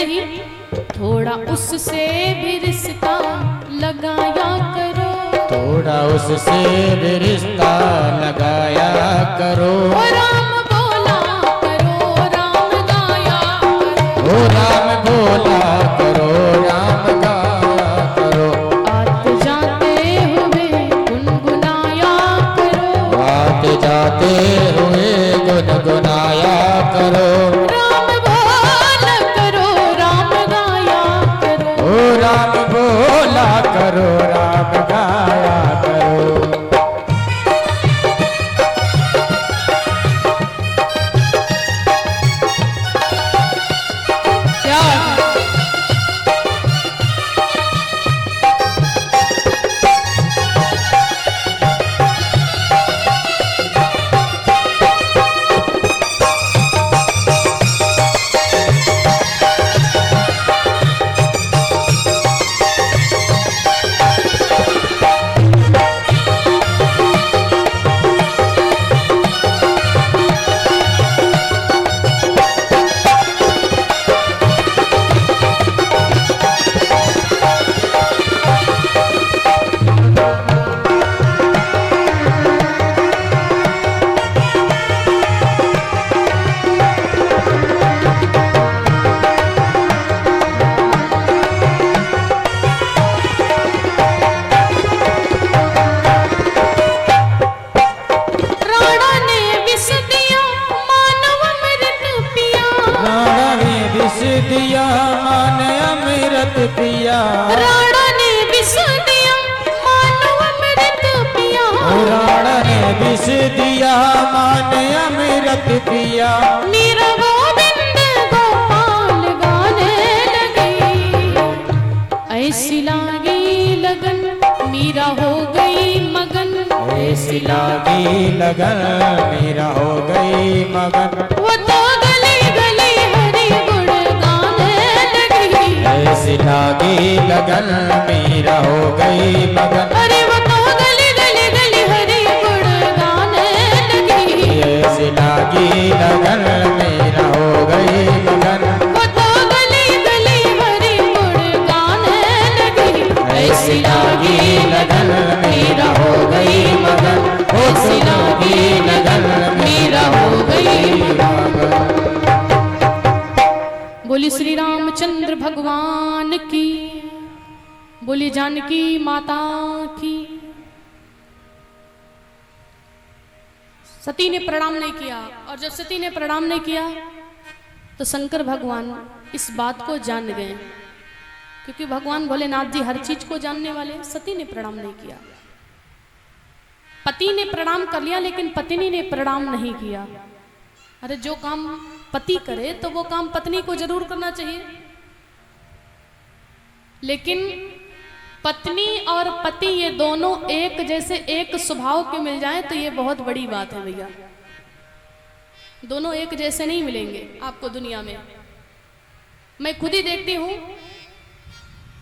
ही थोड़ा उससे भी रिश्ता लगाया करो, थोड़ा उससे भी रिश्ता लगाया करो। राम बोला करो, राम गाया करो, ओ राम बोला करो, राम गाया करो। आते जाते हुए गुनगुनाया करो, आते जाते हुए गुनगुनाया करो। राम बोला करो, राम गाया करो, ओ राम बोला करो, राम गाया करो। क्या राणा ने विष दिया मानव अमृत पिया, राणा ने विष दिया मान अमृत पिया। राणा ने विष दिया मानव अमृत पिया, राणा ने विष दिया मान अमृत पिया। मीरा गोविंद गोपाल गाने लगी, ऐसी लागी लगन मीरा हो गई मगन, ऐसी लागी लगन मेरा हो गई मगन। वो तो गली गली हरि गुण गाने लगी, ऐसी लागी लगन मेरा हो गई मगन। अरे वो तो गली गली गली हरि गुण गाने लगी, ऐसी लागी लगन मेरा हो गई मगन। वो तो गली गली हरि गुण गाने लगी, ऐसी लागी लगन मेरा हो गई मगन। ऐसी लागी लगन मेरा हो गई मगन। बोली श्री रामचंद्र भगवान की, बोली जानकी माता की। सती ने प्रणाम नहीं किया, और जब सती ने प्रणाम नहीं किया तो शंकर भगवान इस बात को जान गए, क्योंकि भगवान भोलेनाथ जी हर चीज को जानने वाले। सती ने प्रणाम नहीं किया, पति ने प्रणाम कर लिया लेकिन पत्नी ने प्रणाम नहीं किया। अरे जो काम पति करे तो वो काम पत्नी को जरूर करना चाहिए, लेकिन पत्नी और पति ये दोनों एक जैसे एक स्वभाव के मिल जाए तो ये बहुत बड़ी बात है भैया। दोनों एक जैसे नहीं मिलेंगे आपको दुनिया में। मैं खुद ही देखती हूं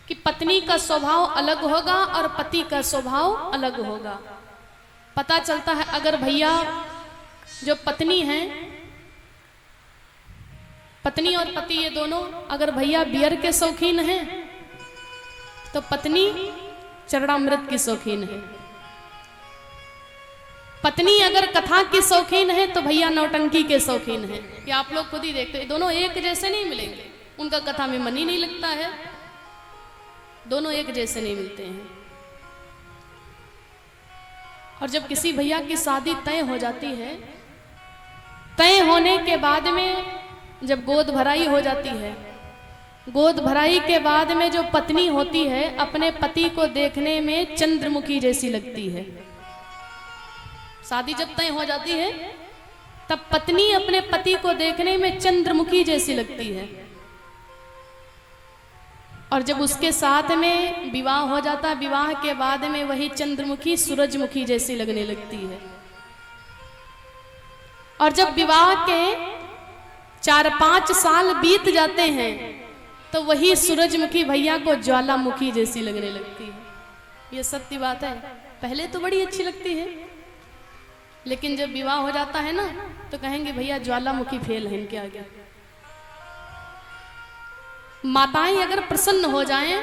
कि पत्नी का स्वभाव अलग होगा और पति का स्वभाव अलग होगा। पता चलता है अगर भैया जो पत्नी हैं, पत्नी और पति ये दोनों अगर भैया बियर के शौकीन हैं तो पत्नी चरणामृत की शौकीन है। पत्नी अगर कथा की शौकीन है तो भैया नौटंकी के शौकीन है। ये आप लोग खुद ही देखते हैं, दोनों एक जैसे नहीं मिलेंगे, उनका कथा में मन ही नहीं लगता है, दोनों एक जैसे नहीं मिलते हैं। और जब किसी भैया की शादी तय हो जाती है, तय होने के बाद में जब गोद भराई हो जाती है, गोद भराई के बाद में जो पत्नी होती है अपने पति को देखने में चंद्रमुखी जैसी लगती है। शादी जब तय हो जाती है तब पत्नी अपने पति को देखने में चंद्रमुखी जैसी लगती है, और जब उसके साथ में विवाह हो जाता है, विवाह के बाद में वही चंद्रमुखी सूरजमुखी जैसी लगने लगती है। और जब विवाह के 4-5 साल बीत जाते हैं तो वही सूरजमुखी भैया को ज्वालामुखी जैसी लगने लगती है। ये सत्य बात है। पहले तो बड़ी अच्छी लगती है, लेकिन जब विवाह हो जाता है ना तो कहेंगे भैया ज्वालामुखी फेल है इनके आगे। माताएं अगर प्रसन्न हो जाएं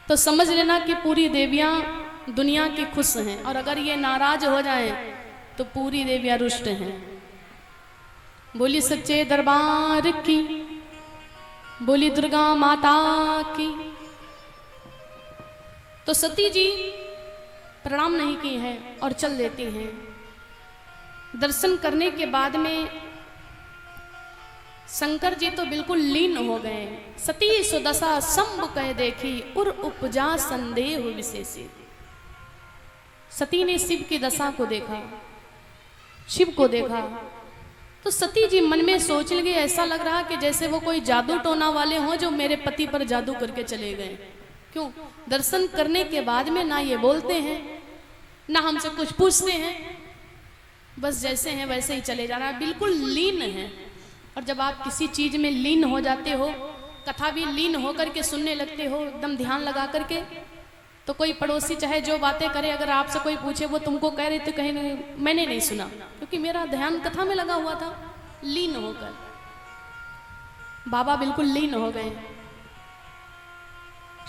तो समझ लेना कि पूरी देवियां दुनिया की खुश हैं, और अगर ये नाराज हो जाएं तो पूरी देवियां रुष्ट हैं। बोली सच्चे दरबार की, बोली दुर्गा माता की। तो सती जी प्रणाम नहीं की है और चल देती हैं। दर्शन करने के बाद में शंकर जी तो बिल्कुल लीन हो गए। सती सुदशा शंभ कह देखी, उर उपजा संदेह विशेषी। सती ने शिव की दशा को देखा, शिव को देखा, तो सती जी मन में सोच लगी, ऐसा लग रहा कि जैसे वो कोई जादू टोना वाले हों जो मेरे पति पर जादू करके चले गए। क्यों? दर्शन करने के बाद में ना ये बोलते हैं ना हमसे कुछ पूछते हैं, बस जैसे हैं वैसे ही चले जा रहा है, बिल्कुल लीन है। और जब आप किसी चीज में लीन हो जाते हो, कथा भी लीन होकर के सुनने लगते हो एकदम ध्यान लगा करके, तो कोई पड़ोसी चाहे जो बातें करे, अगर आपसे कोई पूछे वो तुमको कह रहे थे, कहीं नहीं, मैंने नहीं सुना क्योंकि मेरा ध्यान कथा में लगा हुआ था। लीन होकर बाबा बिल्कुल लीन हो गए।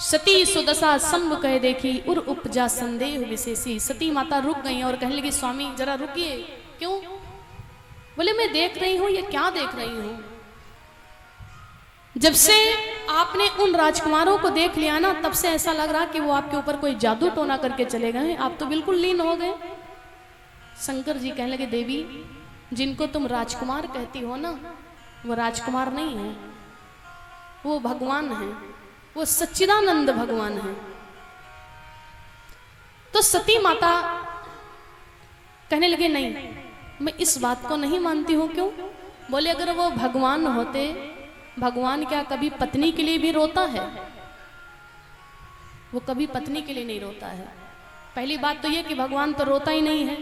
सती सुदशा शंभ कह देखी, उर उपजा संदेह विशेषी। सती माता रुक गई और कहने लगी, स्वामी जरा रुकिए। क्यों? बोले मैं देख रही हूं। ये क्या देख रही हूं? जब से आपने उन राजकुमारों को देख लिया ना, तब से ऐसा लग रहा कि वो आपके ऊपर कोई जादू टोना करके चले गए, आप तो बिल्कुल लीन हो गए। शंकर जी कहने लगे, देवी जिनको तुम राजकुमार कहती हो ना, वो राजकुमार नहीं है, वो भगवान है, वो सच्चिदानंद भगवान है। तो सती माता कहने लगे, नहीं मैं इस बात को नहीं मानती हूं। क्यों? बोले अगर वो भगवान होते, भगवान क्या कभी पत्नी के लिए भी रोता है? वो कभी पत्नी के लिए नहीं रोता है। पहली बात तो ये कि भगवान तो रोता ही नहीं है,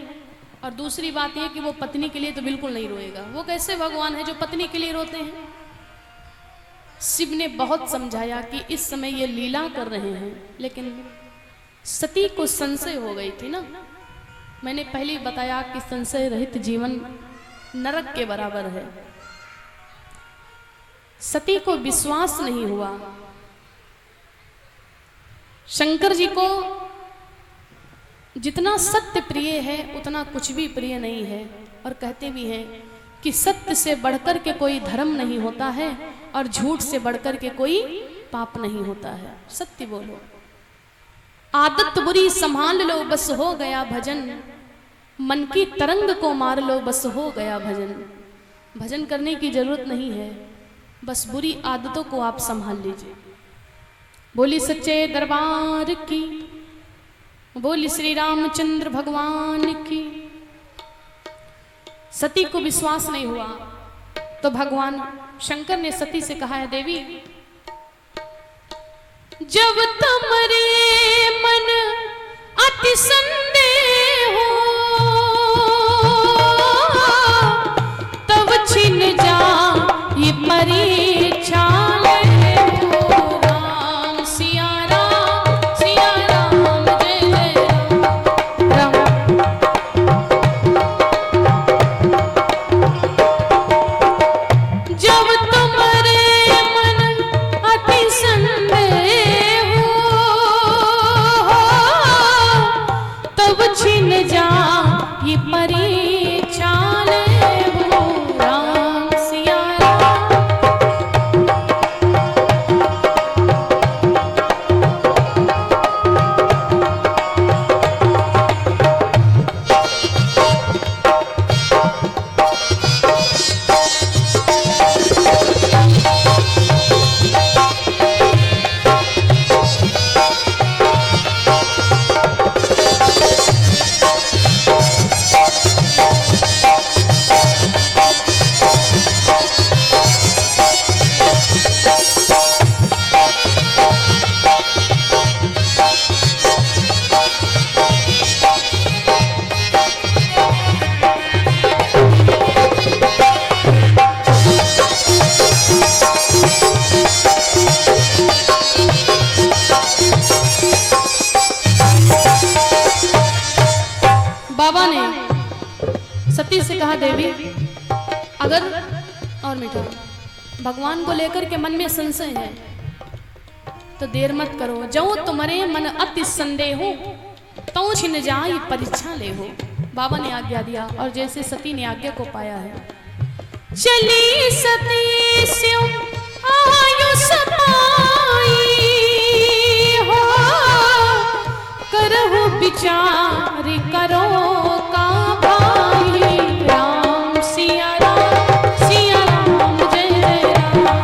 और दूसरी बात ये कि वो पत्नी के लिए तो बिल्कुल नहीं रोएगा। वो कैसे भगवान है जो पत्नी के लिए रोते हैं? शिव ने बहुत समझाया कि इस समय ये लीला कर रहे हैं, लेकिन सती को संशय हो गई थी ना। मैंने पहले ही बताया कि संशय रहित जीवन नरक के बराबर है। सती को विश्वास नहीं हुआ। शंकर जी को जितना सत्य प्रिय है उतना कुछ भी प्रिय नहीं है, और कहते भी हैं कि सत्य से बढ़कर के कोई धर्म नहीं होता है और झूठ से बढ़कर के कोई पाप नहीं होता है। सत्य बोलो, आदत बुरी संभाल लो, बस हो गया भजन, मन की तरंग को मार लो, बस हो गया भजन। भजन करने की जरूरत नहीं है, बस बुरी आदतों को आप संभाल लीजिए। बोली सच्चे दरबार की, बोली श्री रामचंद्र भगवान की। सती को विश्वास नहीं हुआ तो भगवान शंकर ने सती से कहा है, देवी जब तुम्हारे मन अति संदेह हो, तब छिन जा ये परीक्षा ले हो। राम सिया राम जय जय राम। जब तुम्हारे मन अति संदेह हो, तब छिन जा ये परीक्षा ले हो। राम सिया राम। बाबा ने सती से कहा, देवी अगर और मीठा भगवान को लेकर के मन में संशय है तो देर मत करो। जो तुम्हारे मन अति संदेह हो तो छिन जाई परीक्षा ले हो। बाबा ने आज्ञा दिया और जैसे सती ने आज्ञा को पाया है, चली सती स्यो आयुष पाई हो, करहु विचार करो का भाई। राम सिया राम जय जय राम।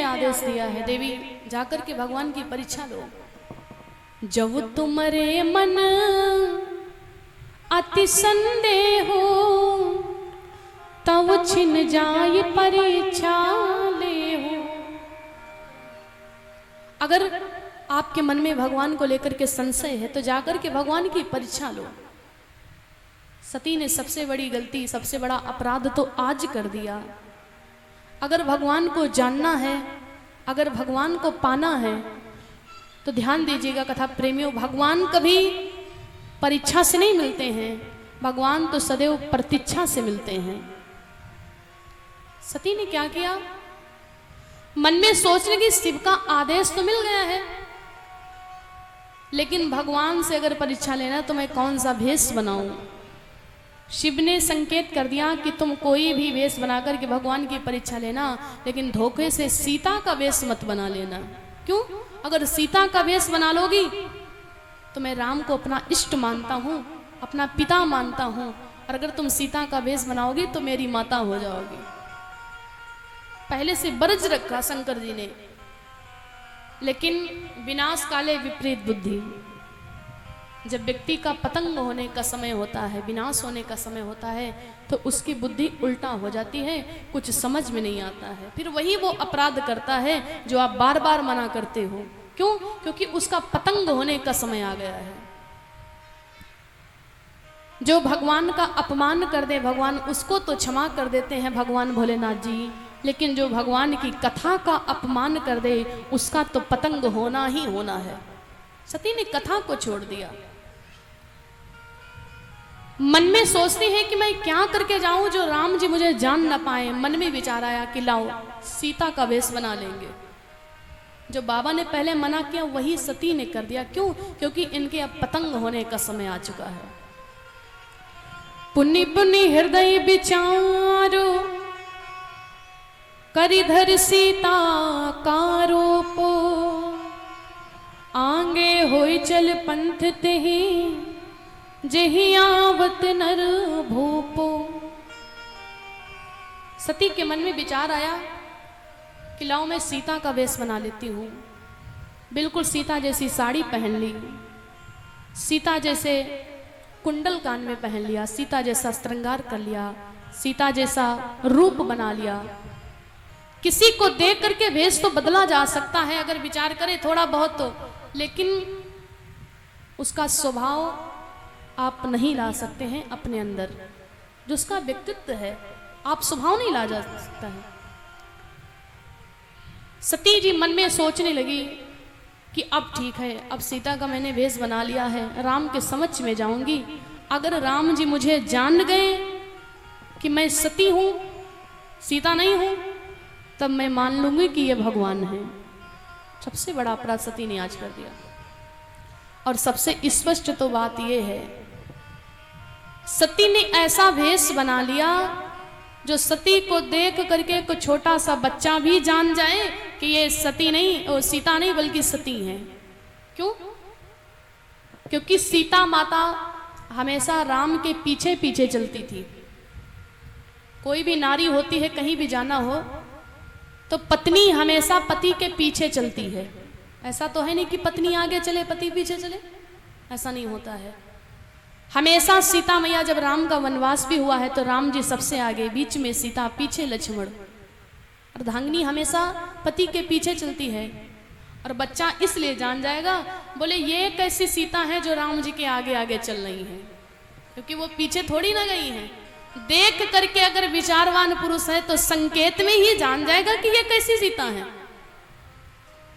आदेश दिया है, देवी जाकर के भगवान की परीक्षा लो। जब तुम्हारे मन अति संदेह हो तब छिन जाए परीक्षा ले हो। अगर आपके मन में भगवान को लेकर के संशय है तो जाकर के भगवान की परीक्षा लो। सती ने सबसे बड़ी गलती, सबसे बड़ा अपराध तो आज कर दिया। अगर भगवान को जानना है, अगर भगवान को पाना है तो ध्यान दीजिएगा कथा प्रेमियों, भगवान कभी परीक्षा से नहीं मिलते हैं, भगवान तो सदैव प्रतीक्षा से मिलते हैं। सती ने क्या किया, मन में सोचने की शिव का आदेश तो मिल गया है, लेकिन भगवान से अगर परीक्षा लेना तो मैं कौन सा भेष बनाऊं। शिव ने संकेत कर दिया कि तुम कोई भी वेश बनाकर के भगवान की परीक्षा लेना, लेकिन धोखे से सीता का वेश मत बना लेना। क्यों? अगर सीता का वेश बना लोगी तो मैं राम को अपना इष्ट मानता हूँ, अपना पिता मानता हूँ, और अगर तुम सीता का वेश बनाओगी तो मेरी माता हो जाओगी। पहले से बरज रखा शंकर जी ने, लेकिन विनाश काले विपरीत बुद्धि। जब व्यक्ति का पतंग होने का समय होता है, विनाश होने का समय होता है, तो उसकी बुद्धि उल्टा हो जाती है, कुछ समझ में नहीं आता है, फिर वही वो अपराध करता है जो आप बार बार मना करते हो। क्यों? क्योंकि उसका पतंग होने का समय आ गया है। जो भगवान का अपमान कर दे भगवान उसको तो क्षमा कर देते हैं भगवान भोलेनाथ जी, लेकिन जो भगवान की कथा का अपमान कर दे उसका तो पतंग होना ही होना है। सती ने कथा को छोड़ दिया। मन में सोचती है कि मैं क्या करके जाऊं जो राम जी मुझे जान ना पाए। मन में विचार आया कि लाओ सीता का वेश बना लेंगे। जो बाबा ने पहले मना किया वही सती ने कर दिया। क्यों? क्योंकि इनके अब पतंग होने का समय आ चुका है। पुण्य पुण्य हृदय विचारो करिधर सीता का रोपो, आंगे होई चल पंथ तेहि जेहि आवत नर भूपो। सती के मन में विचार आया कि लाओ मैं सीता का वेश बना लेती हूँ। बिल्कुल सीता जैसी साड़ी पहन ली, सीता जैसे कुंडल कान में पहन लिया, सीता जैसा श्रृंगार कर लिया, सीता जैसा रूप बना लिया। किसी को देख करके वेश तो बदला जा सकता है अगर विचार करे थोड़ा बहुत तो, लेकिन उसका स्वभाव आप नहीं ला सकते हैं अपने अंदर। जो उसका व्यक्तित्व है आप स्वभाव नहीं ला जा सकता है। सती जी मन में सोचने लगी कि अब ठीक है, अब सीता का मैंने वेश बना लिया है, राम के समक्ष में जाऊंगी। अगर राम जी मुझे जान गए कि मैं सती हूं, सीता नहीं हूं, तब मैं मान लूंगी कि ये भगवान है। सबसे बड़ा अपराध सती ने आज कर दिया। और सबसे स्पष्ट तो बात यह है, सती ने ऐसा वेश बना लिया जो सती को देख करके एक छोटा सा बच्चा भी जान जाए कि ये सती नहीं, और सीता नहीं बल्कि सती है। क्यों? क्योंकि सीता माता हमेशा राम के पीछे पीछे चलती थी। कोई भी नारी होती है, कहीं भी जाना हो तो पत्नी हमेशा पति के पीछे चलती है। ऐसा तो है नहीं कि पत्नी आगे चले पति पीछे चले, ऐसा नहीं होता है। हमेशा सीता मैया, जब राम का वनवास भी हुआ है तो राम जी सबसे आगे, बीच में सीता, पीछे लक्ष्मण। अर्धांगिनी हमेशा पति के पीछे चलती है। और बच्चा इसलिए जान जाएगा, बोले ये कैसी सीता है जो राम जी के आगे आगे चल रही है, क्योंकि वो पीछे थोड़ी ना गई है। देख करके अगर विचारवान पुरुष है तो संकेत में ही जान जाएगा कि ये कैसी सीता है।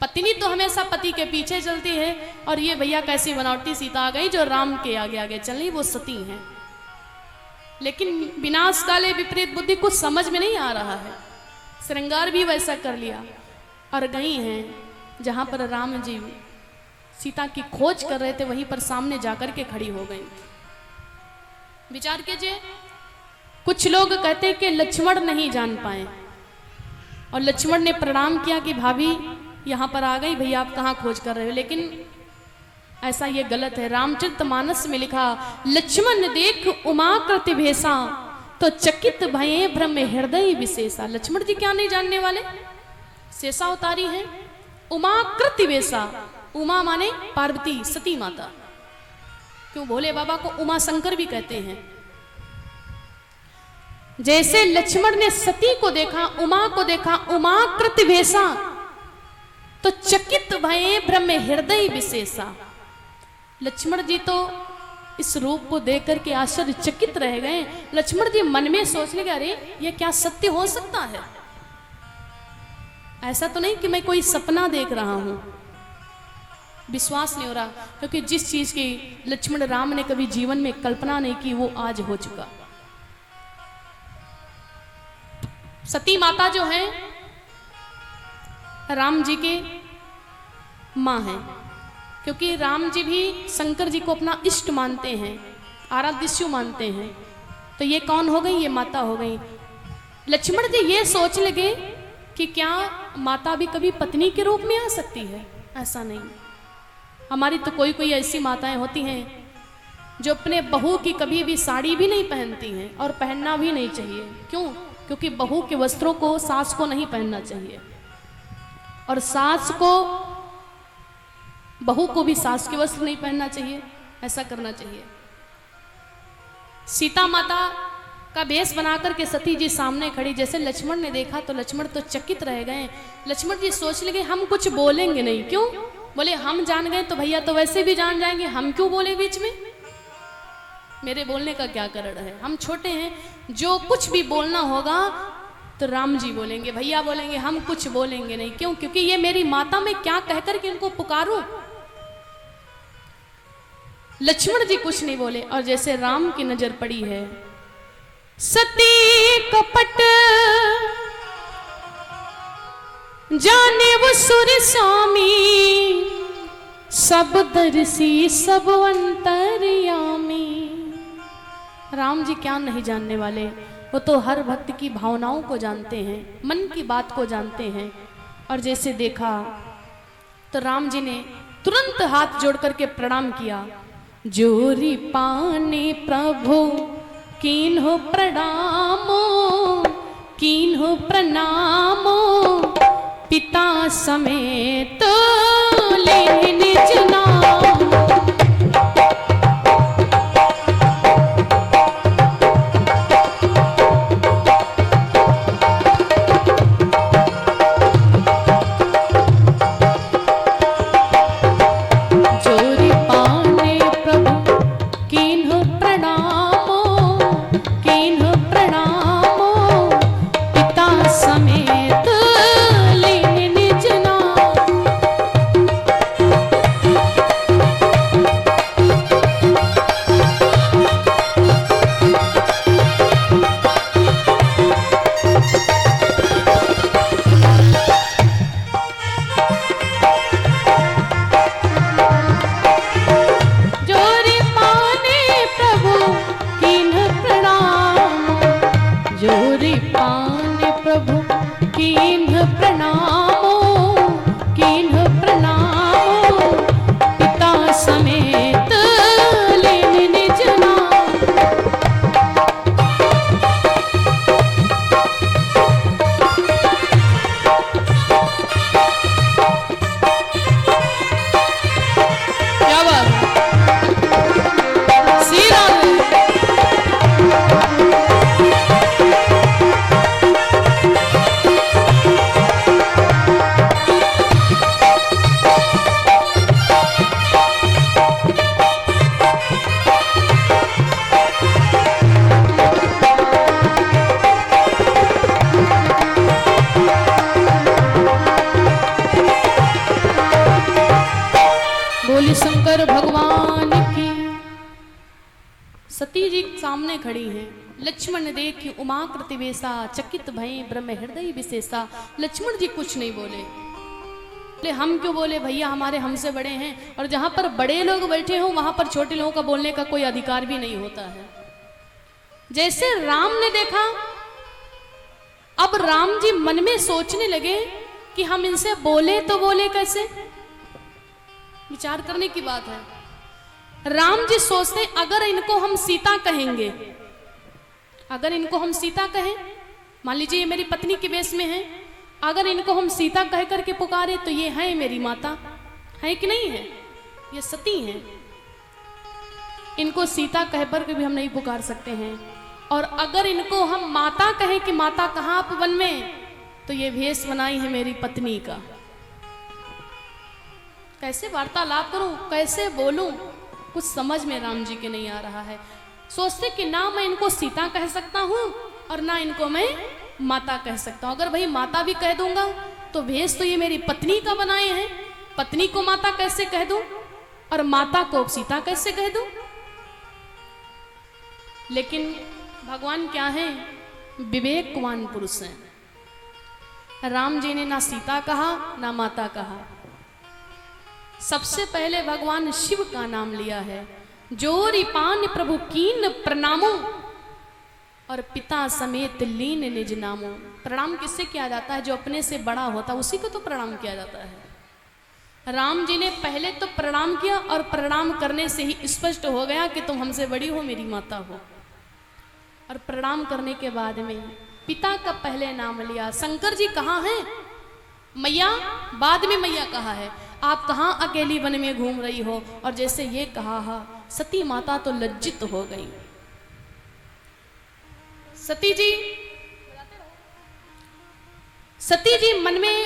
पत्नी तो हमेशा पति के पीछे चलती है, और ये भैया कैसी बनावटी सीता आ गई जो राम के आगे आगे चल रही, वो सती है। लेकिन विनाश काले विपरीत बुद्धि, कुछ समझ में नहीं आ रहा है। श्रृंगार भी वैसा कर लिया और गई हैं जहां पर राम जी सीता की खोज कर रहे थे, वहीं पर सामने जाकर के खड़ी हो गई। विचार कीजिए, कुछ लोग कहते कि लक्ष्मण नहीं जान पाए, और लक्ष्मण ने प्रणाम किया कि भाभी यहाँ पर आ गई, भैया आप कहाँ खोज कर रहे हो। लेकिन ऐसा ये गलत है। रामचरितमानस में लिखा, लक्ष्मण देख उमाकृति भेसा, तो चकित भये ब्रह्म हृदय विशेषा। लक्ष्मण जी क्या नहीं जानने वाले, शेषा उतारी है, उमाकृति भेसा। उमा माने पार्वती, सती माता। क्यों भोले बाबा को उमा शंकर भी कहते हैं। जैसे लक्ष्मण ने सती को देखा, उमा को देखा, उमाकृति भेसा, तो चकित भये ब्रह्म हृदय विशेषा। लक्ष्मण जी तो इस रूप को देख करके आश्चर्यचकित रह गए। लक्ष्मण जी मन में सोच लगे, अरे ये क्या सत्य हो सकता है? ऐसा तो नहीं कि मैं कोई सपना देख रहा हूं। विश्वास नहीं हो रहा, क्योंकि जिस चीज की लक्ष्मण राम ने कभी जीवन में कल्पना नहीं की, वो आज हो चुका। सती माता जो है राम जी के माँ है, क्योंकि राम जी भी शंकर जी को अपना इष्ट मानते हैं, आराध्य मानते हैं। तो ये कौन हो गई? ये माता हो गई। लक्ष्मण जी ये सोच लगे कि क्या माता भी कभी पत्नी के रूप में आ सकती है? ऐसा नहीं। हमारी तो कोई कोई ऐसी माताएं होती हैं जो अपने बहू की कभी भी साड़ी भी नहीं पहनती हैं, और पहनना भी नहीं चाहिए। क्यों? क्योंकि बहू के वस्त्रों को सास को नहीं पहनना चाहिए, और सास को बहू को भी सास के वस्त्र नहीं पहनना चाहिए। ऐसा करना चाहिए। सीता माता का भेष बनाकर के सती जी सामने खड़ी, जैसे लक्ष्मण ने देखा तो लक्ष्मण तो चकित रह गए। लक्ष्मण जी सोच लगे हम कुछ बोलेंगे नहीं। क्यों? बोले हम जान गए तो भैया तो वैसे भी जान जाएंगे, हम क्यों बोले बीच में? मेरे बोलने का क्या कारण है? हम छोटे हैं, जो कुछ भी बोलना होगा तो राम जी बोलेंगे, भैया बोलेंगे, हम कुछ बोलेंगे नहीं। क्यों? क्योंकि ये मेरी माता, मैं क्या कहकर के इनको पुकारूं? लक्ष्मण जी कुछ नहीं बोले। और जैसे राम की नजर पड़ी है, सती कपट जाने वो सुर स्वामी, सब दर्शी सब अंतर्यामी। राम जी क्या नहीं जानने वाले, वो तो हर भक्त की भावनाओं को जानते हैं, मन की बात को जानते हैं। और जैसे देखा तो राम जी ने तुरंत हाथ जोड़ करके प्रणाम किया। जोरी पाने प्रभु कीन्हो प्रणामो, कीन्हो प्रणामो, पिता समेत ले निज नाम। शंकर भगवान की। सती जी सामने खड़ी हैं। लक्ष्मण देखी उमा कृति वेसा, चकित भय ब्रह्म हृदय विशेषा। लक्ष्मण जी कुछ नहीं बोले। हम क्यों बोले भैया, हमारे हमसे बड़े हैं, और जहां पर बड़े लोग बैठे हों वहां पर छोटे लोगों का बोलने का कोई अधिकार भी नहीं होता है। जैसे राम ने देखा, अब राम जी मन में सोचने लगे कि हम इनसे बोले तो बोले कैसे। विचार करने की बात है। राम जी सोचते अगर इनको हम सीता कहेंगे, अगर इनको हम सीता कहें, मान लीजिए ये मेरी पत्नी के वेश में है, अगर इनको हम सीता कह करके पुकारे तो ये है मेरी माता, है कि नहीं है, ये सती हैं। इनको सीता कह पर भी हम नहीं पुकार सकते हैं। और अगर इनको हम माता कहें कि माता कहाँ आप वन में, तो ये भेष बनाई है मेरी पत्नी का। कैसे वार्तालाप करूं, कैसे बोलूं, कुछ समझ में राम जी के नहीं आ रहा है। सोचते कि ना मैं इनको सीता कह सकता हूं और ना इनको मैं माता कह सकता हूं। अगर भाई माता भी कह दूंगा तो भेष तो ये मेरी पत्नी का बनाए हैं, पत्नी को माता कैसे कह दूं और माता को सीता कैसे कह दूं। लेकिन भगवान क्या है, विवेकवान पुरुष हैं। राम जी ने ना सीता कहा ना माता कहा। सबसे पहले भगवान शिव का नाम लिया है। जोरी पान प्रभु कीन प्रणामो, और पिता समेत लीन निज नामो। प्रणाम किससे किया जाता है, जो अपने से बड़ा होता है उसी को तो प्रणाम किया जाता है। राम जी ने पहले तो प्रणाम किया, और प्रणाम करने से ही स्पष्ट हो गया कि तुम हमसे बड़ी हो, मेरी माता हो। और प्रणाम करने के बाद में पिता का पहले नाम लिया। शंकर जी कहाँ हैं, मैया, बाद में मैया कहा है। आप कहाँ अकेली वन में घूम रही हो। और जैसे ये कहा, सती माता तो लज्जित हो गई। सती जी मन में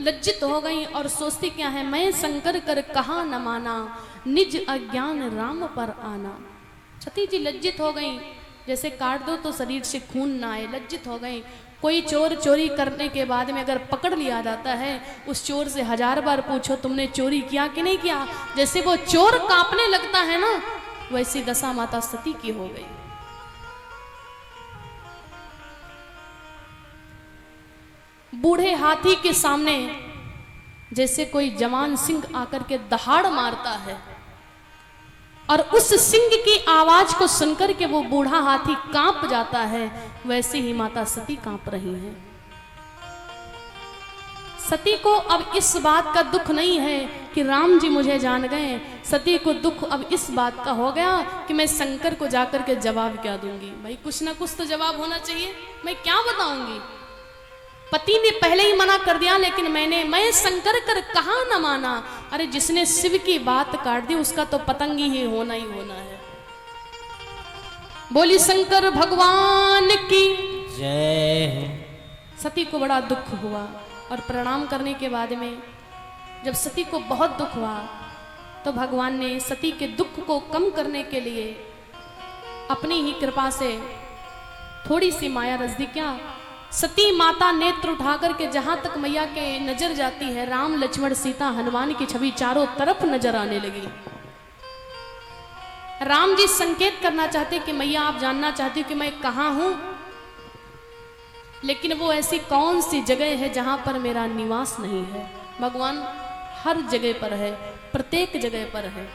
लज्जित हो गई और सोचती क्या है, मैं शंकर कर कहा न माना, निज अज्ञान राम पर आना। सती जी लज्जित हो गई, जैसे काट दो तो शरीर से खून ना आए, लज्जित हो गई। कोई चोर चोरी करने के बाद में अगर पकड़ लिया जाता है, उस चोर से 1000 बार पूछो तुमने चोरी किया कि नहीं किया, जैसे वो चोर कांपने लगता है ना, वैसी दशा माता सती की हो गई। बूढ़े हाथी के सामने जैसे कोई जवान सिंह आकर के दहाड़ मारता है, और उस सिंह की आवाज को सुनकर के वो बूढ़ा हाथी कांप जाता है, वैसे ही माता सती कांप रही है। सती को अब इस बात का दुख नहीं है कि राम जी मुझे जान गए। सती को दुख अब इस बात का हो गया कि मैं शंकर को जाकर के जवाब क्या दूंगी। भाई कुछ ना कुछ तो जवाब होना चाहिए, मैं क्या बताऊंगी। पति ने पहले ही मना कर दिया, लेकिन मैं शंकर कर कहा न माना। अरे जिसने शिव की बात काट दी उसका तो पतंग ही होना है। बोली शंकर भगवान की जय। सती को बड़ा दुख हुआ, और प्रणाम करने के बाद में जब सती को बहुत दुख हुआ, तो भगवान ने सती के दुख को कम करने के लिए अपनी ही कृपा से थोड़ी सी माया रच दी। क्या, सती माता नेत्र उठा करके जहां तक मैया के नजर जाती है, राम लक्ष्मण सीता हनुमान की छवि चारों तरफ नजर आने लगी। राम जी संकेत करना चाहते कि मैया आप जानना चाहती हो कि मैं कहाँ हूं, लेकिन वो ऐसी कौन सी जगह है जहां पर मेरा निवास नहीं है। भगवान हर जगह पर है, प्रत्येक जगह पर है।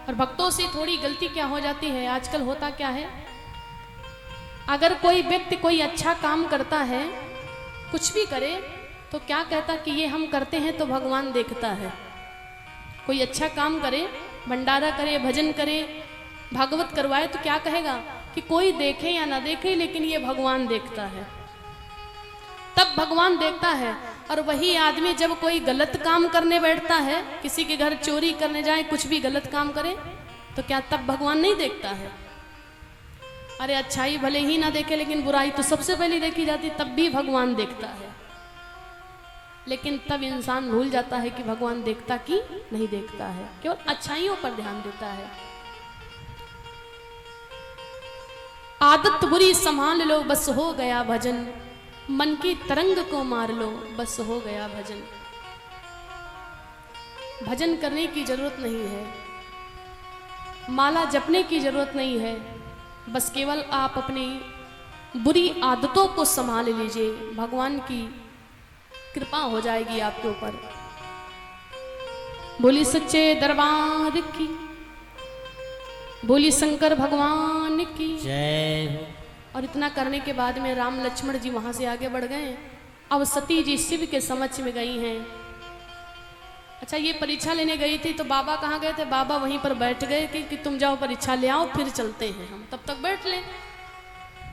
और भक्तों से थोड़ी गलती क्या हो जाती है, आजकल होता क्या है, अगर कोई व्यक्ति कोई अच्छा काम करता है, कुछ भी करे, तो क्या कहता कि ये हम करते हैं तो भगवान देखता है। कोई अच्छा काम करे, भंडारा करे, भजन करे, भागवत करवाए, तो क्या कहेगा कि कोई देखे या ना देखे लेकिन ये भगवान देखता है। तब भगवान देखता है। और वही आदमी जब कोई गलत काम करने बैठता है, किसी के घर चोरी करने जाए, कुछ भी गलत काम करे, तो क्या तब भगवान नहीं देखता है। अरे अच्छाई भले ही ना देखे लेकिन बुराई तो सबसे पहले देखी जाती, तब भी भगवान देखता है। लेकिन तब इंसान भूल जाता है कि भगवान देखता कि नहीं देखता है, केवल अच्छाइयों पर ध्यान देता है। आदत बुरी संभाल लो बस हो गया भजन, मन की तरंग को मार लो बस हो गया भजन। भजन करने की जरूरत नहीं है, माला जपने की जरूरत नहीं है, बस केवल आप अपनी बुरी आदतों को संभाल लीजिए, भगवान की कृपा हो जाएगी आपके ऊपर। बोली सच्चे दरबार की, बोली शंकर भगवान की जय। और इतना करने के बाद में राम लक्ष्मण जी वहां से आगे बढ़ गए। अब सती जी शिव के समक्ष में गई हैं। अच्छा, ये परीक्षा लेने गई थी तो बाबा कहाँ गए थे? बाबा वहीं पर बैठ गए कि तुम जाओ परीक्षा ले आओ, फिर चलते हैं हम, तब तक बैठ लें।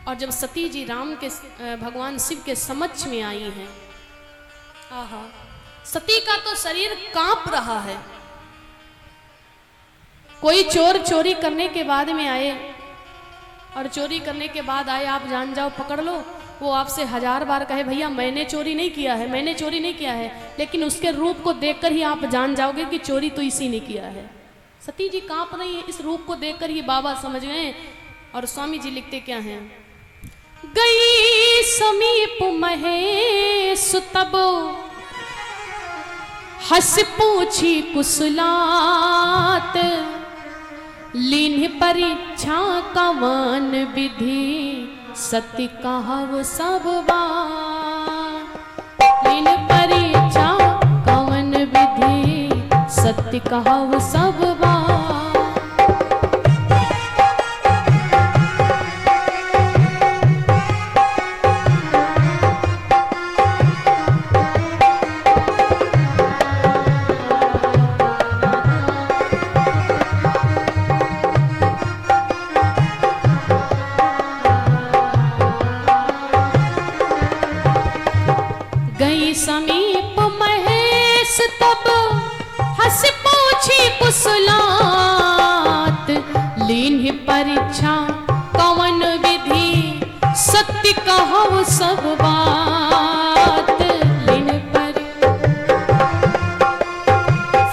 और जब सती जी राम के भगवान शिव के समक्ष में आई हैं, आहा, सती का तो शरीर कांप रहा है। कोई चोर चोरी करने के बाद में आए और चोरी करने के बाद आए, आप जान जाओ पकड़ लो, वो आपसे 1000 बार कहे भैया मैंने चोरी नहीं किया है, मैंने चोरी नहीं किया है, लेकिन उसके रूप को देखकर ही आप जान जाओगे कि चोरी तो इसी ने किया है। सती जी कांप रही है, इस रूप को देखकर ही बाबा समझ गए। और स्वामी जी लिखते क्या हैं? गई समीप महेश तब हंस पूछी कुशलात, लीन परीक्षा कवन विधि सत्य कहव सब बात। लीन परीक्षा कवन विधि सत्य कहव सब बात। समीप महेश तब हंस पूछी कुशलात, लीन्ह परीक्षा कवन विधि सत्य कहव सब बात। लीन्ह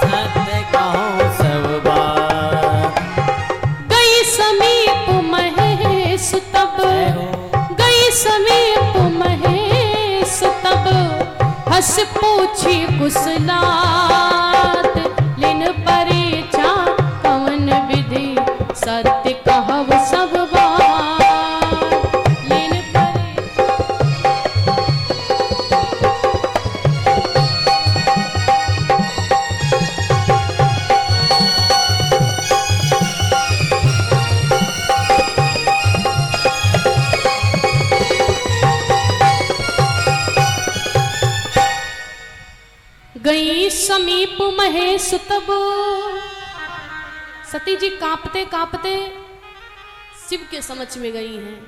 सत्य कहव सब बात। गई समीप महेश तब, गई समीप महेश तब हंस पूछी कुशलात, लीन परीक्षा कवन विधि सत्य कहव सब बात। लीन गई समीप महेश तब, सती जी कांपते कांपते शिव के समक्ष में गई हैं।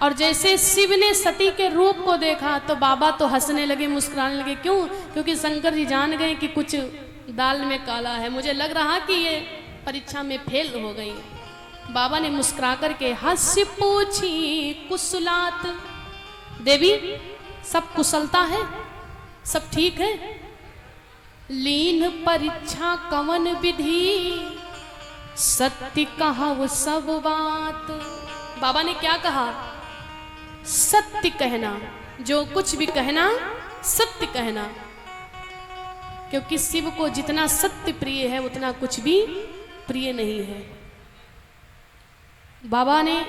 और जैसे शिव ने सती के रूप को देखा तो बाबा तो हंसने लगे, मुस्कुराने लगे। क्यों? क्योंकि शंकर जी जान गए कि कुछ दाल में काला है, मुझे लग रहा कि ये परीक्षा में फेल हो गई। बाबा ने मुस्कुरा करके हंस पूछी कुशलात, देवी सब कुशलता है, सब ठीक है? लीन परीक्षा कवन विधि सत्य कहव सब बात। बाबा ने क्या कहा? सत्य कहना, जो कुछ भी कहना सत्य कहना, क्योंकि शिव को जितना सत्य प्रिय है उतना कुछ भी प्रिय नहीं है। बाबा ने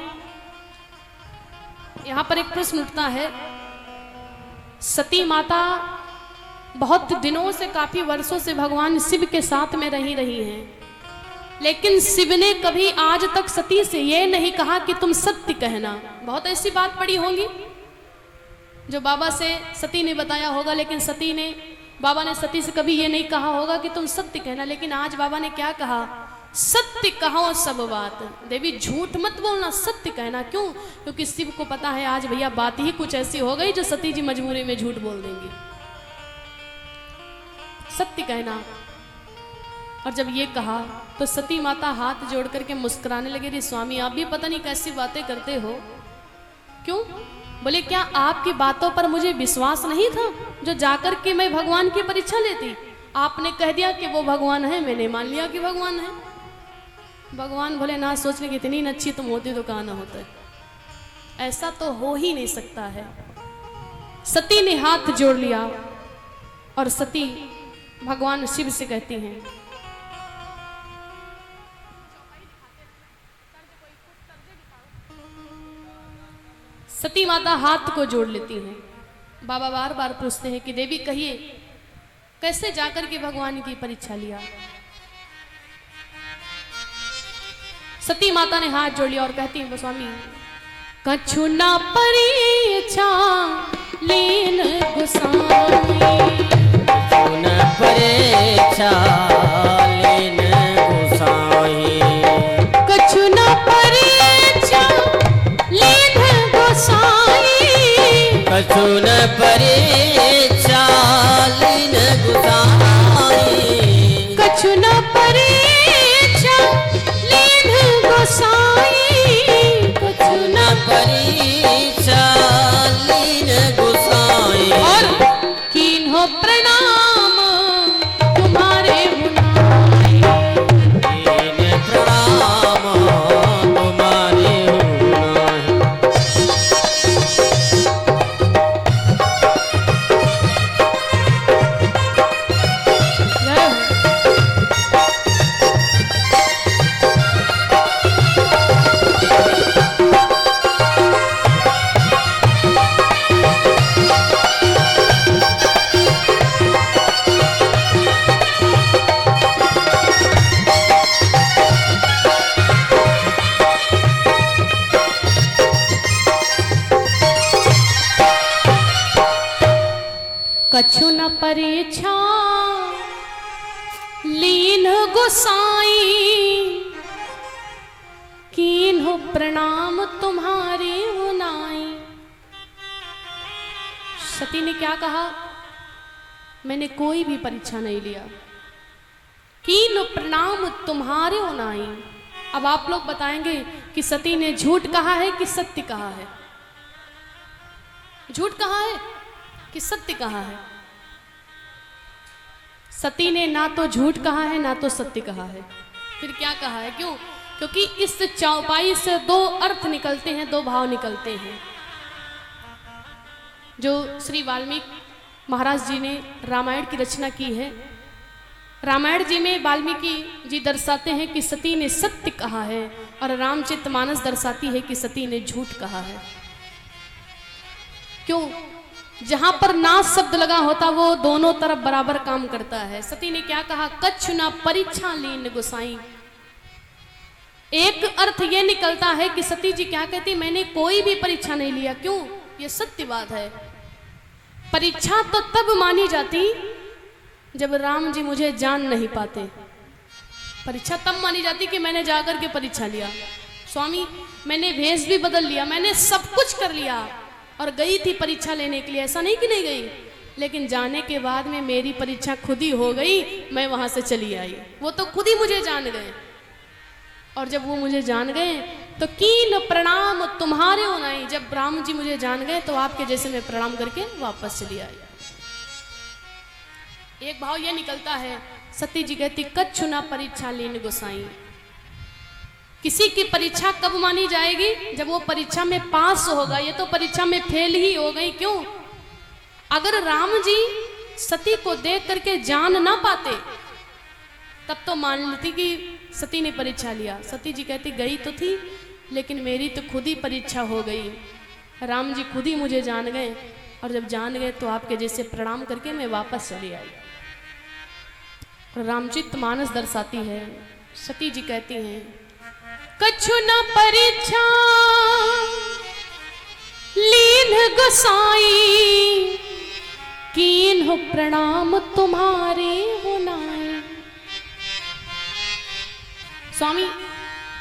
यहां पर एक प्रश्न उठता है, सती माता बहुत दिनों से, काफी वर्षों से भगवान शिव के साथ में रही हैं, लेकिन शिव ने कभी आज तक सती से यह नहीं कहा कि तुम सत्य कहना। बहुत ऐसी बात पड़ी होंगी जो बाबा से सती ने बताया होगा, लेकिन सती ने, बाबा ने सती से कभी ये नहीं कहा होगा कि तुम सत्य कहना। लेकिन आज बाबा ने क्या कहा? सत्य कहो सब बात। देवी झूठ मत बोलना, सत्य कहना। क्यों? क्योंकि शिव को पता है आज भैया बात ही कुछ ऐसी हो गई जो सती जी मजबूरी में झूठ बोल देंगी। सत्य कहना। और जब ये कहा तो सती माता हाथ जोड़ करके मुस्कुराने लगे, रे स्वामी आप भी पता नहीं कैसी बातें करते हो। क्यों? बोले क्या आपकी बातों पर मुझे विश्वास नहीं था जो जाकर के मैं भगवान की परीक्षा लेती? आपने कह दिया कि वो भगवान है, मैंने मान लिया कि भगवान है। भगवान बोले ना, सोचने की इतनी अच्छी तुम होती तो कहाँ ना होता। ऐसा तो हो ही नहीं सकता है। सती ने हाथ जोड़ लिया और सती भगवान शिव से कहती हैं, सती माता हाथ को जोड़ लेती हैं। बाबा बार बार पूछते हैं कि देवी कहिए कैसे जाकर के भगवान की परीक्षा लिया। सती माता ने हाथ जोड़ लिया और कहती हैं, स्वामी कछु ना परीक्षा लीन गोसाई, सुन परीक्षा लीन गोसाई, कछु ना परीक्षा लीन गोसाई, कछु न परीक्षा लीन गोसाई, कछु ना परीक्षा लीन गोसाई, कछु न परीक्षा लीन गोसाई, और कीन्हो प्रणाम तुम्हारे हुनाई, कीन प्रणाम तुम्हारे हुनाई। जय हो। कछु न परीक्षा लीन गोसाई, कीन्हो प्रणाम तुम्हारे हुनाई। सती ने क्या कहा? मैंने कोई भी परीक्षा नहीं लिया, कीन्हो प्रणाम तुम्हारे हुनाई। अब आप लोग बताएंगे कि सती ने झूठ कहा है कि सत्य कहा है? झूठ कहा है कि सत्य कहा है? सती ने ना तो झूठ कहा है ना तो सत्य कहा है, फिर क्या कहा है? क्यों? क्योंकि इस चौपाई से दो अर्थ निकलते हैं, दो भाव निकलते हैं, जो श्री वाल्मीकि महाराज जी ने रामायण की रचना की है। रामायण जी में वाल्मीकि जी दर्शाते हैं कि सती ने सत्य कहा है, और रामचरितमानस दर्शाती है कि सती ने झूठ कहा है। क्यों? जहां पर ना शब्द लगा होता वो दोनों तरफ बराबर काम करता है। सती ने क्या कहा? कछु ना परीक्षा लीन गोसाई। एक अर्थ ये निकलता है कि सती जी क्या कहती? मैंने कोई भी परीक्षा नहीं लिया। क्यों? ये सत्य बात है। परीक्षा तो तब मानी जाती जब राम जी मुझे जान नहीं पाते। परीक्षा तब मानी जाती कि मैंने जाकर के परीक्षा लिया। स्वामी मैंने भेष भी बदल लिया, मैंने सब कुछ कर लिया और गई थी परीक्षा लेने के लिए, ऐसा नहीं कि नहीं गई, लेकिन जाने के बाद में मेरी परीक्षा खुद ही हो गई, मैं वहां से चली आई। वो तो खुद ही मुझे जान गए, और जब वो मुझे जान गए तो कीन प्रणाम तुम्हारे होनाई। जब राम जी मुझे जान गए तो आपके जैसे मैं प्रणाम करके वापस चली आई। एक भाव यह निकलता है, सती जी कहती कछु ना परीक्षा लीन गोसाई। किसी की परीक्षा कब मानी जाएगी? जब वो परीक्षा में पास होगा। ये तो परीक्षा में फेल ही हो गई। क्यों? अगर राम जी सती को देख करके जान ना पाते तब तो मान लेती कि सती ने परीक्षा लिया। सती जी कहती गई तो थी, लेकिन मेरी तो खुद ही परीक्षा हो गई। राम जी खुद ही मुझे जान गए, और जब जान गए तो आपके जैसे प्रणाम करके मैं वापस चली आई। रामचरितमानस दर्शाती है, सती जी कहती हैं कछु न परीक्षा लीन गोसाई, कीन्हो प्रणाम तुम्हारे होनाई। स्वामी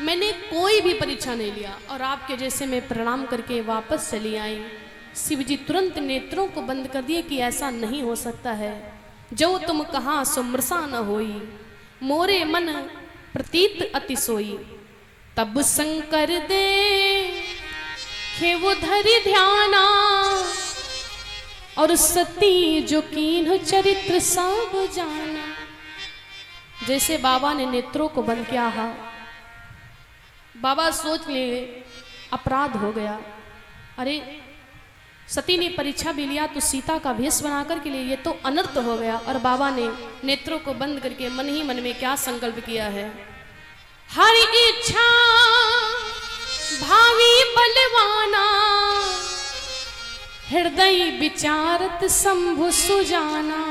मैंने कोई भी परीक्षा नहीं लिया और आपके जैसे मैं प्रणाम करके वापस चली आई। शिव जी तुरंत नेत्रों को बंद कर दिए कि ऐसा नहीं हो सकता है। जो तुम कहा सुमृषा न होई, मोरे मन प्रतीत अति सोई। तब शंकर दे खेवो धरि ध्याना, और सती जो कीन्ह चरित्र सब जाना। जैसे बाबा ने नेत्रों को बंद किया है, बाबा सोच ले अपराध हो गया। अरे सती ने परीक्षा भी लिया तो सीता का भेष बनाकर के लिए, ये तो अनर्थ हो गया। और बाबा ने नेत्रों को बंद करके मन ही मन में क्या संकल्प किया है, हर इच्छा भावी बलवाना, हृदय विचारत शंभु सुजाना,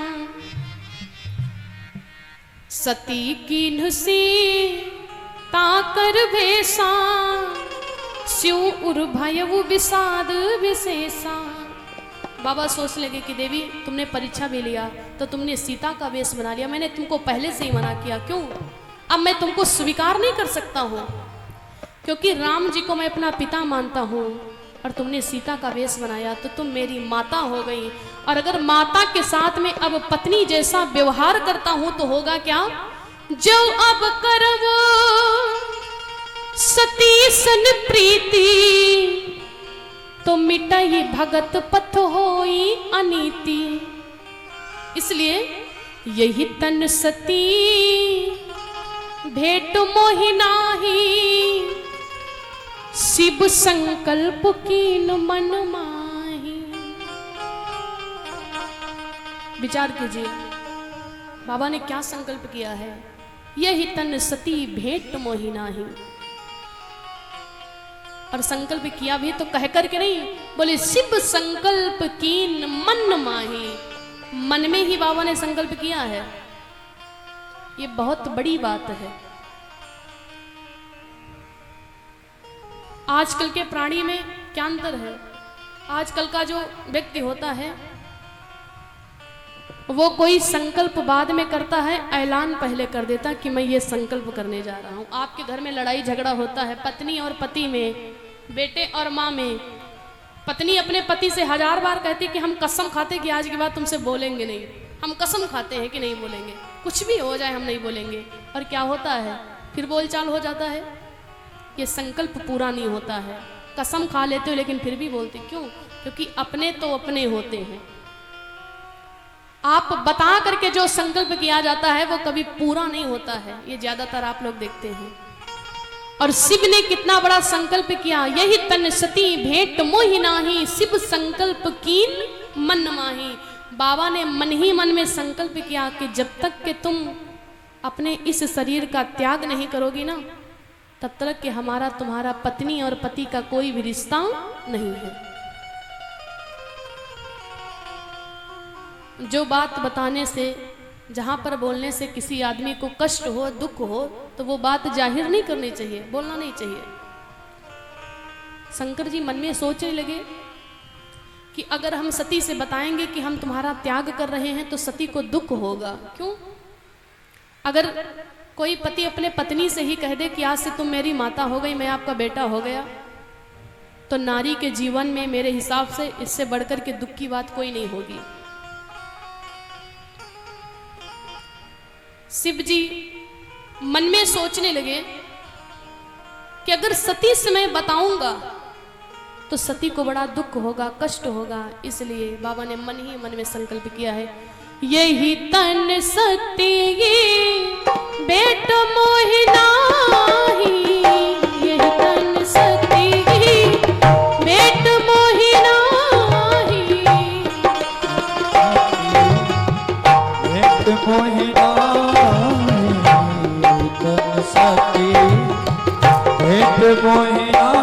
सती कीन्ह सी ताकर भेषा, स्यु उर भयउ विषाद विशेषा। बाबा सोच लगे कि देवी तुमने परीक्षा भी लिया तो तुमने सीता का वेश बना लिया, मैंने तुमको पहले से ही मना किया, क्यों अब मैं तुमको स्वीकार नहीं कर सकता हूँ, क्योंकि राम जी को मैं अपना पिता मानता हूँ और तुमने सीता का वेश बनाया तो तुम मेरी माता हो गई। और अगर माता के साथ में अब पत्नी जैसा व्यवहार करता हूं तो होगा क्या, जो अब करवो सती सन प्रीति, तो मिटाई भगत पथ होई अनीति। इसलिए यही तन सती भेंट मोहि नाही, शिव संकल्प कीन मन माही। विचार कीजिए बाबा ने क्या संकल्प किया है, यही तन सती भेंट मोहि नाही। और संकल्प किया भी तो कह करके नहीं, बोले शिव संकल्प कीन मन माही। मन में ही बाबा ने संकल्प किया है, ये बहुत बड़ी बात है। आजकल के प्राणी में क्या अंतर है, आजकल का जो व्यक्ति होता है वो कोई संकल्प बाद में करता है, ऐलान पहले कर देता कि मैं ये संकल्प करने जा रहा हूँ। आपके घर में लड़ाई झगड़ा होता है पत्नी और पति में, बेटे और माँ में, पत्नी अपने पति से 1000 बार कहती कि हम कसम खाते कि आज के बाद तुमसे बोलेंगे नहीं, हम कसम खाते हैं कि नहीं बोलेंगे, कुछ भी हो जाए हम नहीं बोलेंगे। और क्या होता है, फिर बोलचाल हो जाता है, ये संकल्प पूरा नहीं होता है। कसम खा लेते हो लेकिन फिर भी बोलते, क्यों, क्योंकि अपने तो अपने होते हैं। आप बता करके जो संकल्प किया जाता है वो कभी पूरा नहीं होता है, ये ज्यादातर आप लोग देखते हैं। और शिव ने कितना बड़ा संकल्प किया, यही तन सती भेंट मोहि नाही, शिव संकल्प कीन मन माही। बाबा ने मन ही मन में संकल्प किया कि जब तक कि तुम अपने इस शरीर का त्याग नहीं करोगी ना, तब तक कि हमारा तुम्हारा पत्नी और पति का कोई भी रिश्ता नहीं है। जो बात बताने से, जहां पर बोलने से किसी आदमी को कष्ट हो, दुख हो, तो वो बात जाहिर नहीं करनी चाहिए, बोलना नहीं चाहिए। शंकर जी मन में सोचने लगे कि अगर हम सती से बताएंगे कि हम तुम्हारा त्याग कर रहे हैं तो सती को दुख होगा। क्यों, अगर कोई पति अपने पत्नी से ही कह दे कि आज से तुम मेरी माता हो गई, मैं आपका बेटा हो गया, तो नारी के जीवन में मेरे हिसाब से इससे बढ़कर के दुख की बात कोई नहीं होगी। शिव जी मन में सोचने लगे कि अगर सती से मैं बताऊंगा तो सती को बड़ा दुख होगा, कष्ट होगा। इसलिए बाबा ने मन ही मन में संकल्प किया है, यही तन सती भेंट मोहि नाही, यही तन सती भेंट मोहि नाही, भेंट मोहि नाही, तन सती भेंट मोहि नाही।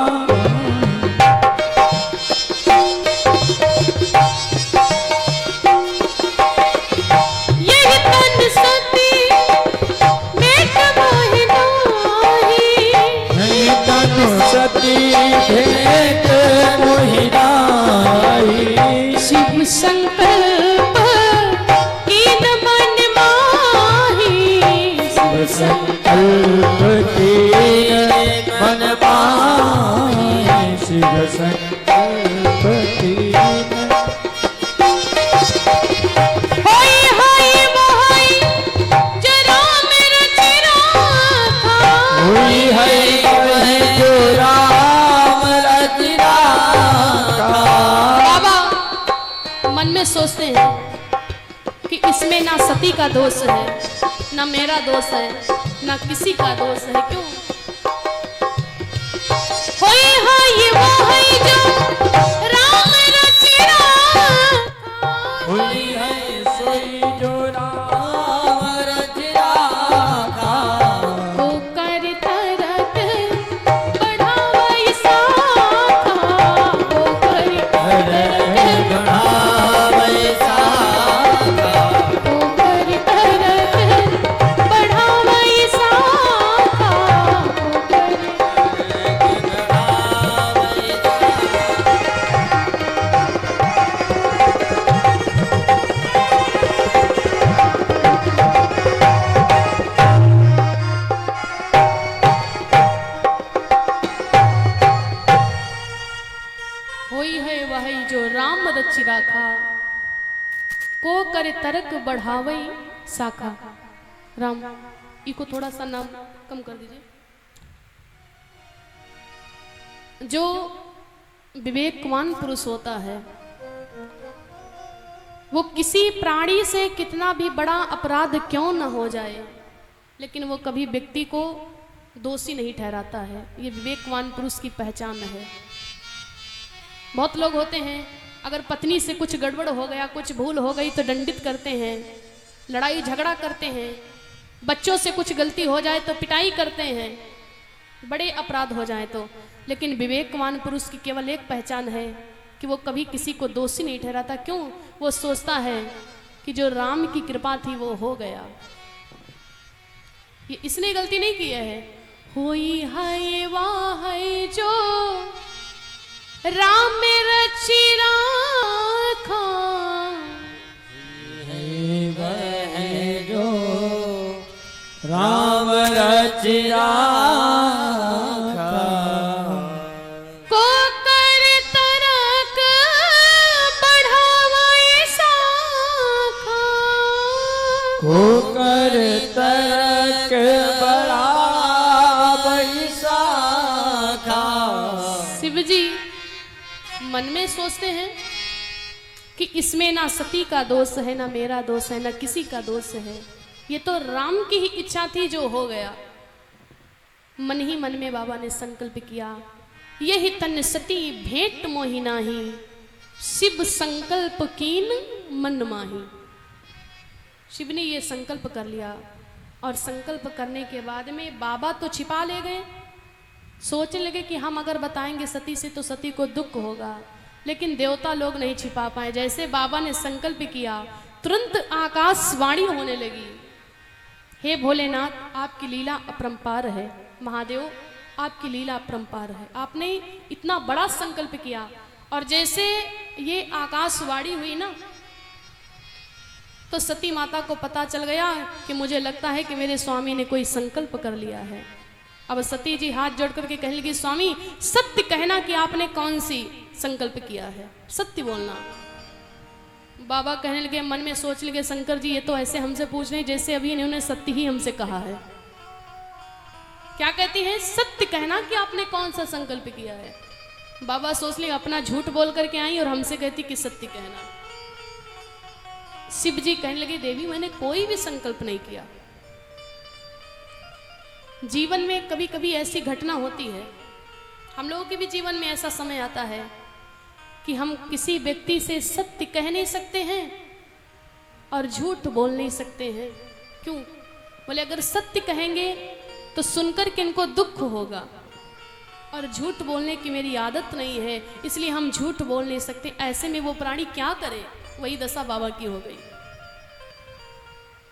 भेंट मोहि नाही, शिव संकल्प कीन मन माही, शिव संकल्प कीन मन माही, शिव संकल्प कीन। होई होई मोहि जो राम रचि राखा, होई है जो राम रचि राखा। बाबा मन में सोचते हैं कि इसमें ना सती का दोष है, ना मेरा दोष है, ना किसी का दोष है। क्यों, होई होई मोहि जो राम रचि कोई जो राम रच राखा को कर तरक बढ़ावई साखा, को कर तरक बढ़ावे साखा को कर तरक बढ़ावई साखा, को कर होई है वही जो राम रचि राखा, को करे तरक बढ़ावई साखा। राम इको थोड़ा सा नाम कम कर दीजिए। जो विवेकवान पुरुष होता है वो किसी प्राणी से कितना भी बड़ा अपराध क्यों न हो जाए, लेकिन वो कभी व्यक्ति को दोषी नहीं ठहराता है। ये विवेकवान पुरुष की पहचान है। बहुत लोग होते हैं, अगर पत्नी से कुछ गड़बड़ हो गया, कुछ भूल हो गई तो दंडित करते हैं, लड़ाई झगड़ा करते हैं, बच्चों से कुछ गलती हो जाए तो पिटाई करते हैं, बड़े अपराध हो जाए तो। लेकिन विवेकवान पुरुष की केवल एक पहचान है कि वो कभी किसी को दोषी नहीं ठहराता। क्यों? वो सोचता है कि जो राम की कृपा थी वो हो गया, ये इसने गलती नहीं की है। हुई है वाह है जो राम रचि राखा, वह जो राम रच राखा को कर तरक बढ़ावई साखा, को कर तरक बढ़ावई साखा। शिव जी मन में सोचते हैं कि इसमें ना सती का दोष है, ना मेरा दोष है, ना किसी का दोष है, ये तो राम की ही इच्छा थी जो हो गया। मन ही मन में बाबा ने संकल्प किया, यही तन सती भेंट मोहि नाही, शिव संकल्प कीन मन माही। शिव ने ये संकल्प कर लिया और संकल्प करने के बाद में बाबा तो छिपा ले गए। सोचने लगे कि हम अगर बताएंगे सती से तो सती को दुख होगा, लेकिन देवता लोग नहीं छिपा पाए। जैसे बाबा ने संकल्प किया तुरंत आकाशवाणी होने लगी, हे भोलेनाथ आपकी लीला अपरंपार है, महादेव आपकी लीला अपरंपार है। आपने इतना बड़ा संकल्प किया और जैसे ये आकाशवाणी हुई ना तो सती माता को पता चल गया कि मुझे लगता है कि मेरे स्वामी ने कोई संकल्प कर लिया है। अब सती जी हाथ जोड़ करके कहने लगी, स्वामी सत्य कहना कि आपने कौन सी संकल्प किया है, सत्य बोलना। बाबा कहने लगे, मन में सोच लगे, शंकर जी ये तो ऐसे हमसे पूछ रहे जैसे अभी इन्होंने सत्य ही हमसे कहा है। क्या कहती है? सत्य कहना कि आपने कौन सा संकल्प किया है। बाबा सोच ले अपना झूठ बोल करके आई और हमसे कहती कि सत्य कहना। शिव जी कहने लगे, देवी मैंने कोई भी संकल्प नहीं किया। जीवन में कभी कभी ऐसी घटना होती है, हम लोगों के भी जीवन में ऐसा समय आता है कि हम किसी व्यक्ति से सत्य कह नहीं सकते हैं और झूठ बोल नहीं सकते हैं। क्यों? बोले अगर सत्य कहेंगे तो सुनकर के इनको दुख होगा और झूठ बोलने की मेरी आदत नहीं है, इसलिए हम झूठ बोल नहीं सकते। ऐसे में वो प्राणी क्या करे? वही दशा बाबा की हो गई।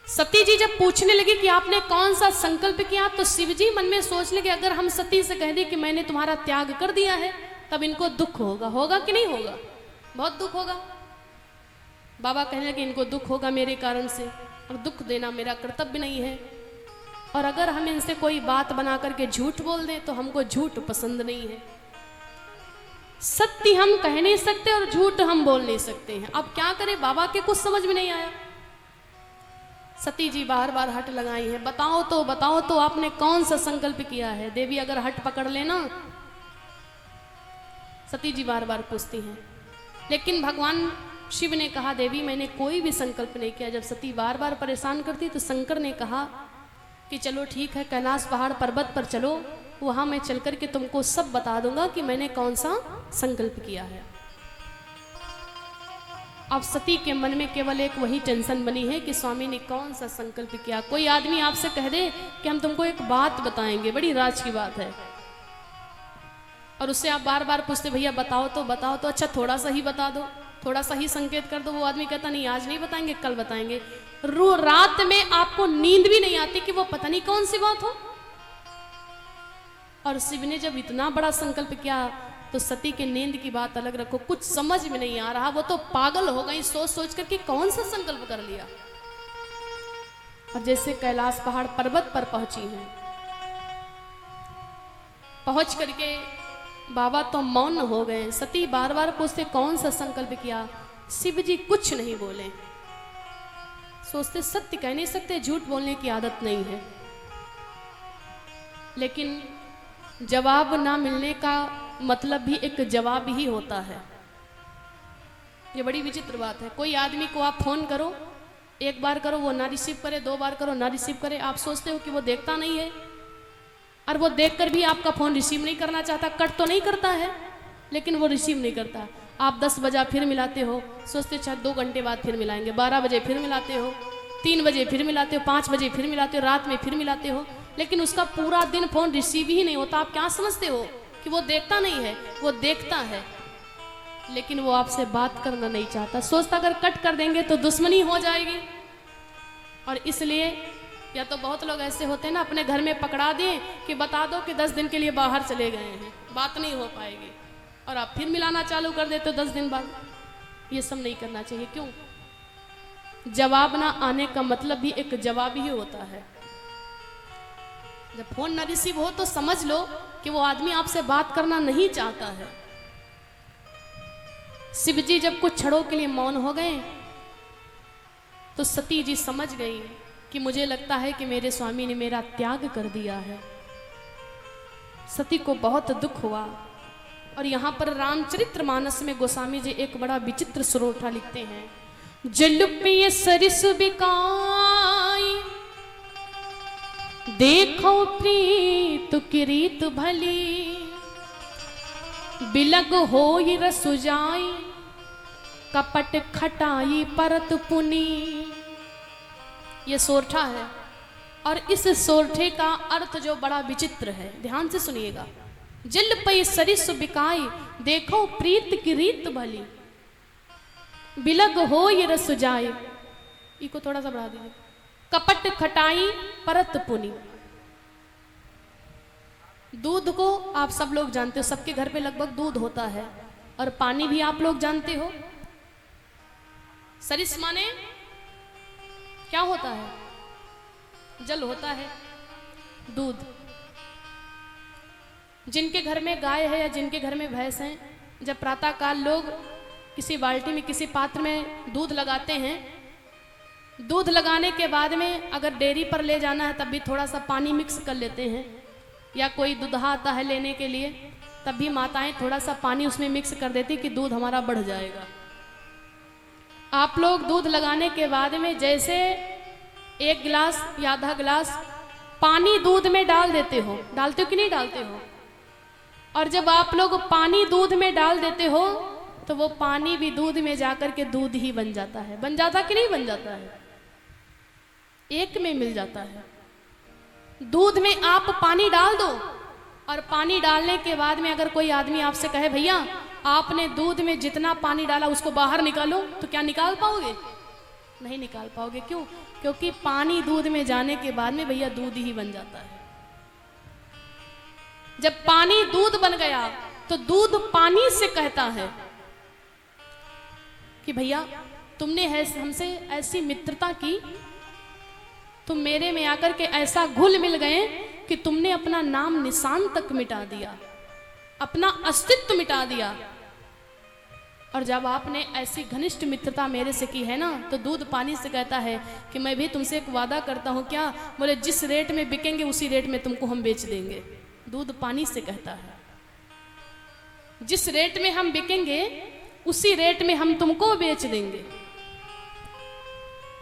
सती जी जब पूछने लगी कि आपने कौन सा संकल्प किया, तो शिव जी मन में सोच ले कि अगर हम सती से कह दें कि मैंने तुम्हारा त्याग कर दिया है तब इनको दुख होगा। होगा कि नहीं होगा? बहुत दुख होगा। बाबा कहने लगे इनको दुख होगा मेरे कारण से, और दुख देना मेरा कर्तव्य नहीं है। और अगर हम इनसे कोई बात बना करके झूठ बोल दें तो हमको झूठ पसंद नहीं है। सत्य हम कह नहीं सकते और झूठ हम बोल नहीं सकते हैं। अब क्या करें? बाबा के कुछ समझ में नहीं आया। सती जी बार बार हट लगाई है, बताओ तो आपने कौन सा संकल्प किया है। देवी अगर हट पकड़ लेना, सती जी बार बार पूछती हैं। लेकिन भगवान शिव ने कहा, देवी मैंने कोई भी संकल्प नहीं किया। जब सती बार बार परेशान करती तो शंकर ने कहा कि चलो ठीक है, कैलाश पहाड़ पर्वत पर चलो, वहां मैं चल कर के तुमको सब बता दूंगा कि मैंने कौन सा संकल्प किया है। अब सती के मन में केवल एक वही टेंशन बनी है कि स्वामी ने कौन सा संकल्प किया। कोई आदमी आपसे कह दे कि हम तुमको एक बात बताएंगे, बड़ी राज की बात है, और उससे आप बार बार पूछते भैया बताओ तो अच्छा थोड़ा सा ही बता दो, थोड़ा सा ही संकेत कर दो। वो आदमी कहता नहीं आज नहीं बताएंगे, कल बताएंगे। रात में आपको नींद भी नहीं आती कि वो पता नहीं कौन सी बात हो। और शिव ने जब इतना बड़ा संकल्प किया तो सती के नींद की बात अलग रखो, कुछ समझ में नहीं आ रहा। वो तो पागल हो गई सोच सोच कर कि कौन सा संकल्प कर लिया। और जैसे कैलाश पहाड़ पर्वत पर पहुंची हैं, पहुंच करके बाबा तो मौन हो गए। सती बार बार पूछते कौन सा संकल्प किया, शिव जी कुछ नहीं बोले। सोचते सत्य कह नहीं सकते, झूठ बोलने की आदत नहीं है। लेकिन जवाब ना मिलने का मतलब भी एक जवाब ही होता है। ये बड़ी विचित्र बात है। कोई आदमी को आप फोन करो, एक बार करो वो ना रिसीव करे, 2 बार करो ना रिसीव करे, आप सोचते हो कि वो देखता नहीं है, और वो देखकर भी आपका फोन रिसीव नहीं करना चाहता। कट तो नहीं करता है लेकिन वो रिसीव नहीं करता। आप 10 बजे फिर मिलाते हो, सोचते शायद 2 घंटे बाद फिर मिलाएंगे, 12 बजे फिर मिलाते हो, 3 बजे फिर मिलाते हो, 5 बजे फिर मिलाते हो, रात में फिर मिलाते हो, लेकिन उसका पूरा दिन फोन रिसीव ही नहीं होता। आप क्या समझते हो कि वो देखता नहीं है? वो देखता है, लेकिन वो आपसे बात करना नहीं चाहता। सोचता अगर कट कर देंगे तो दुश्मनी हो जाएगी। और इसलिए या तो बहुत लोग ऐसे होते हैं ना, अपने घर में पकड़ा दिए कि बता दो कि 10 दिन के लिए बाहर चले गए हैं, बात नहीं हो पाएगी, और आप फिर मिलाना चालू कर देते हो 10 दिन बाद। ये सब नहीं करना चाहिए। क्यों? जवाब ना आने का मतलब भी एक जवाब ही होता है। जब फोन ना रिसीव हो तो समझ लो कि वो आदमी आपसे बात करना नहीं चाहता है। शिव जी जब कुछ क्षणों के लिए मौन हो गए तो सती जी समझ गई कि मुझे लगता है कि मेरे स्वामी ने मेरा त्याग कर दिया है। सती को बहुत दुख हुआ। और यहाँ पर रामचरितमानस में गोस्वामी जी एक बड़ा विचित्र सुरोठा लिखते हैं। जल पिय सरिस बिकाई, देखो प्रीत की रीत भली, बिलग होई रस जाई, कपट खटाई परत पुनी। ये सोरठा है, और इस सोरठे का अर्थ जो बड़ा विचित्र है, ध्यान से सुनिएगा। जिल पई सरिस बिकाई, देखो प्रीत की रीत भली, बिलग हो ये रस जाए। इसको थोड़ा सा बढ़ा दीजिए। कपट खटाई परत पुनी। दूध को आप सब लोग जानते हो, सबके घर पे लगभग दूध होता है, और पानी भी आप लोग जानते हो। सरिस माने क्या होता है? जल होता है, दूध। जिनके घर में गाय है या जिनके घर में भैंस है, जब प्रातःकाल लोग किसी बाल्टी में किसी पात्र में दूध लगाते हैं, दूध लगाने के बाद में अगर डेयरी पर ले जाना है तब भी थोड़ा सा पानी मिक्स कर लेते हैं, या कोई दूल्हा आता है लेने के लिए तब भी माताएं थोड़ा सा पानी उसमें मिक्स कर देती कि दूध हमारा बढ़ जाएगा। आप लोग दूध लगाने के बाद में जैसे 1 गिलास या आधा गिलास पानी दूध में डाल देते हो, डालते हो कि नहीं डालते हो? और जब आप लोग पानी दूध में डाल देते हो तो वो पानी भी दूध में जाकर के दूध ही बन जाता है। बन जाता कि नहीं बन जाता है? एक में मिल जाता है। दूध में आप पानी डाल दो, और पानी डालने के बाद में अगर कोई आदमी आपसे कहे भैया आपने दूध में जितना पानी डाला उसको बाहर निकालो, तो क्या निकाल पाओगे? नहीं निकाल पाओगे। क्यों? क्योंकि पानी दूध में जाने के बाद में भैया दूध ही बन जाता है। जब पानी दूध बन गया तो दूध पानी से कहता है कि भैया तुमने हमसे ऐसी मित्रता की, तुम मेरे में आकर के ऐसा घुल मिल गए कि तुमने अपना नाम निशान तक मिटा दिया, अपना अस्तित्व मिटा दिया। और जब आपने ऐसी घनिष्ठ मित्रता मेरे से की है ना, तो दूध पानी से कहता है कि मैं भी तुमसे एक वादा करता हूँ। क्या? बोले जिस रेट में बिकेंगे उसी रेट में तुमको हम बेच देंगे। दूध पानी से कहता है जिस रेट में हम बिकेंगे उसी रेट में हम तुमको बेच देंगे।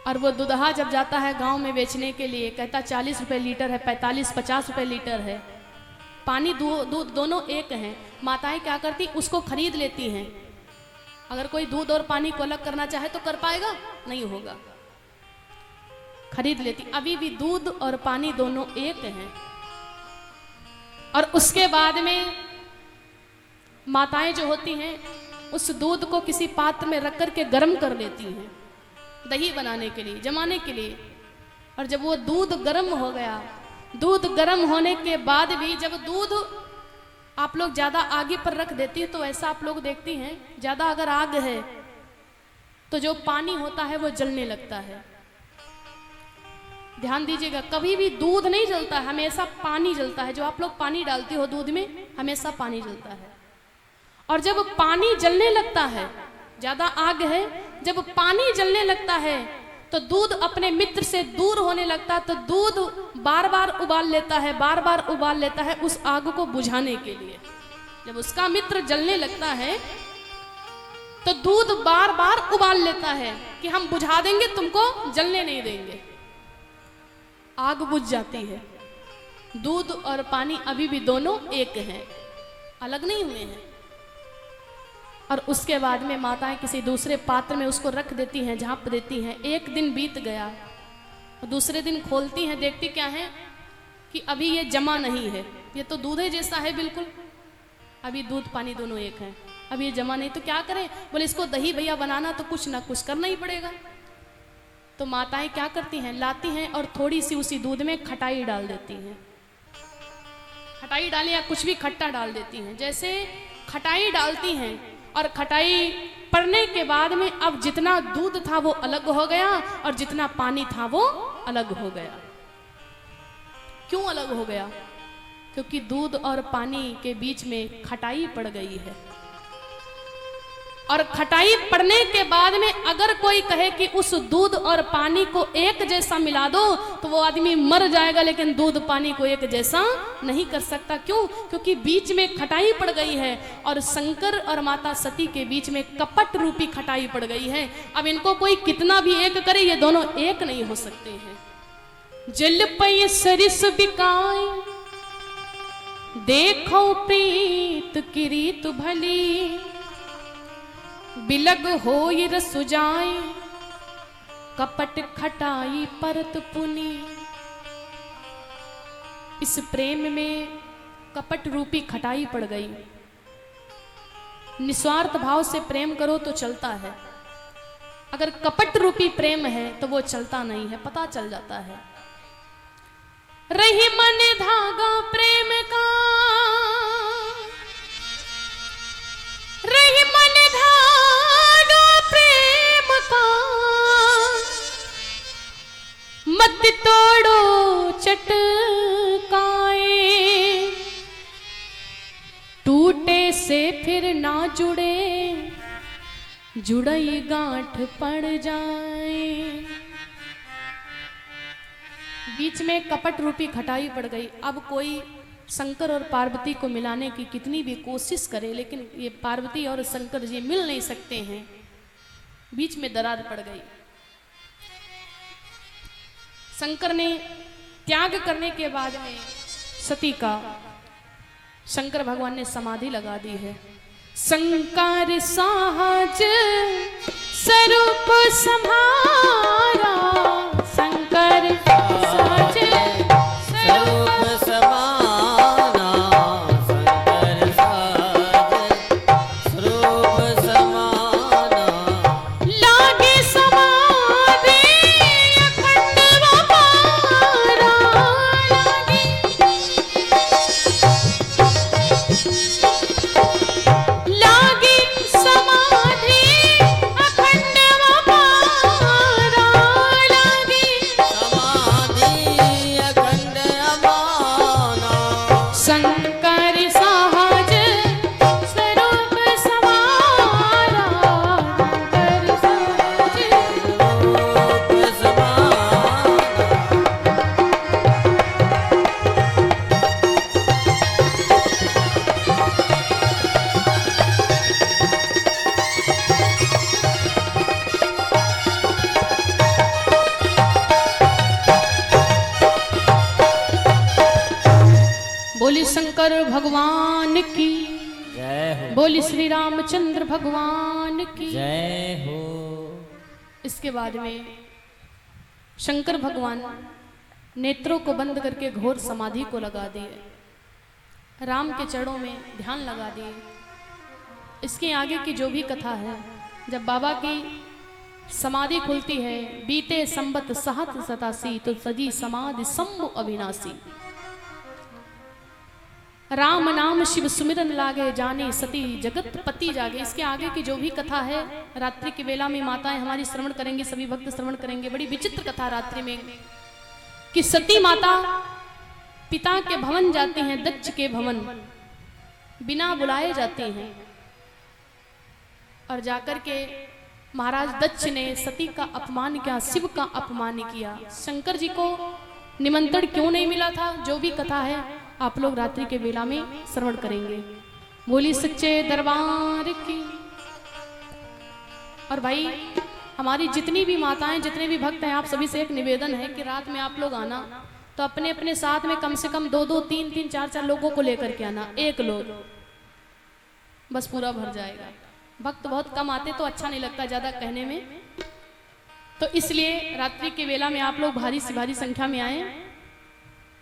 और वो दूल्हा जब जाता है गांव में बेचने के लिए, कहता 40 रुपए लीटर है, 45-50 रुपए लीटर है। पानी दूध दोनों एक हैं। माताएं क्या करती? उसको खरीद लेती हैं, अगर कोई दूध और पानी को अलग करना चाहे तो कर पाएगा? नहीं होगा, खरीद लेती। अभी भी दूध और पानी दोनों एक हैं। और उसके बाद में माताएं जो होती हैं उस दूध को किसी पात्र में रख कर के गर्म कर लेती हैं दही बनाने के लिए, जमाने के लिए। और जब वो दूध गर्म हो गया, दूध गर्म होने के बाद भी जब दूध आप लोग ज़्यादा आगे पर रख देती है तो ऐसा आप लोग देखती हैं, ज़्यादा अगर आग है तो जो पानी होता है वो जलने लगता है। ध्यान दीजिएगा, कभी भी दूध नहीं जलता है, हमेशा पानी जलता है। जो आप लोग पानी डालते हो दूध में, हमेशा पानी जलता है। और जब पानी जलने लगता है, ज़्यादा आग है, जब पानी जलने लगता है तो दूध अपने मित्र से दूर होने लगता है। तो दूध बार बार उबाल लेता है, बार बार उबाल लेता है उस आग को बुझाने के लिए। जब उसका मित्र जलने लगता है तो दूध बार बार उबाल लेता है कि हम बुझा देंगे, तुमको जलने नहीं देंगे। आग बुझ जाती है। दूध और पानी अभी भी दोनों एक हैं, अलग नहीं हुए हैं। और उसके बाद में माताएं किसी दूसरे पात्र में उसको रख देती हैं, झाँप देती हैं। एक दिन बीत गया और दूसरे दिन खोलती हैं, देखती क्या है कि अभी ये जमा नहीं है, ये तो दूध ही जैसा है बिल्कुल, अभी दूध पानी दोनों एक हैं, अभी ये जमा नहीं। तो क्या करें? बोले इसको दही भैया बनाना तो कुछ ना कुछ करना ही पड़ेगा। तो माताएं क्या करती हैं, लाती हैं और थोड़ी सी उसी दूध में खटाई डाल देती हैं। खटाई डालें या कुछ भी खट्टा डाल देती हैं। जैसे खटाई डालती हैं और खटाई पड़ने के बाद में अब जितना दूध था वो अलग हो गया और जितना पानी था वो अलग हो गया। क्यों अलग हो गया? क्योंकि दूध और पानी के बीच में खटाई पड़ गई है। और खटाई पड़ने के बाद में अगर कोई कहे कि उस दूध और पानी को एक जैसा मिला दो तो वो आदमी मर जाएगा, लेकिन दूध पानी को एक जैसा नहीं कर सकता। क्यों? क्योंकि बीच में खटाई पड़ गई है और शंकर और माता सती के बीच में कपट रूपी खटाई पड़ गई है। अब इनको कोई कितना भी एक करे, ये दोनों एक नहीं हो सकते हैं। जल पय सरिस बिकाए देखो प्रीत की रीत भली, बिलग होई रस जाए कपट खटाई परत पुनी। इस प्रेम में कपट रूपी खटाई पड़ गई। निस्वार्थ भाव से प्रेम करो तो चलता है, अगर कपट रूपी प्रेम है तो वो चलता नहीं है, पता चल जाता है। रही मन धागा प्रेम का, रही मन धागा प्रेम का, मत तोड़ो चटकाए, टूटे से फिर ना जुड़े, जुड़ई गांठ पड़ जाए। बीच में कपट रूपी खटाई पड़ गई। अब कोई शंकर और पार्वती को मिलाने की कितनी भी कोशिश करे, लेकिन ये पार्वती और शंकर जी मिल नहीं सकते हैं। बीच में दरार पड़ गई। शंकर ने त्याग करने के बाद में सती का शंकर भगवान ने समाधि लगा दी है। शंकर सहज स्वरूप सम्हारा, शंकर सहज स्वरूप समाना, शंकर सहज स्वरूप समाना, लागे समाधि अखंड अपारा, लागे समाधि अखंड अपारा, लागे समाधि अखंड अमाना, शंकर सहज स्वरूप समारा, शंकर सहज स्वरूप समाना। बोली शंकर भगवान की, जय हो। बोली श्री रामचंद्र भगवान की जय हो। इसके बाद में शंकर भगवान नेत्रों को बंद करके घोर समाधि को लगा दिए, राम के चरणों में ध्यान लगा दिए। इसके आगे की जो भी कथा है, जब बाबा की समाधि खुलती है, बीते संबत सहत 87 तो सजी समाधि सम्मु अविनाशी। राम नाम शिव सुमिरन लागे, जाने सती जगत पति जागे। इसके आगे की जो भी कथा है, रात्रि की वेला में माताएं हमारी श्रवण करेंगी, सभी भक्त श्रवण करेंगे। बड़ी विचित्र कथा रात्रि में कि सती माता पिता के भवन जाती हैं, दक्ष के भवन, बिना बुलाए जाती हैं। और जाकर के महाराज दक्ष ने सती का अपमान किया, शिव का अपमान किया। शंकर जी को निमंत्रण क्यों नहीं मिला था, जो भी कथा है आप लोग रात्रि के वेला में श्रवण करेंगे। बोली सच्चे दरबार की। और भाई हमारी जितनी भी माताएं, जितने भी भक्त हैं, आप सभी से एक निवेदन है कि रात में आप लोग आना तो अपने अपने साथ में कम से कम 2-2, 3-3, 4-4 लोगों को लेकर के आना। एक लोग बस पूरा भर जाएगा। भक्त बहुत कम आते तो अच्छा नहीं लगता ज्यादा कहने में, तो इसलिए रात्रि की वेला में आप लोग भारी से भारी संख्या में आए,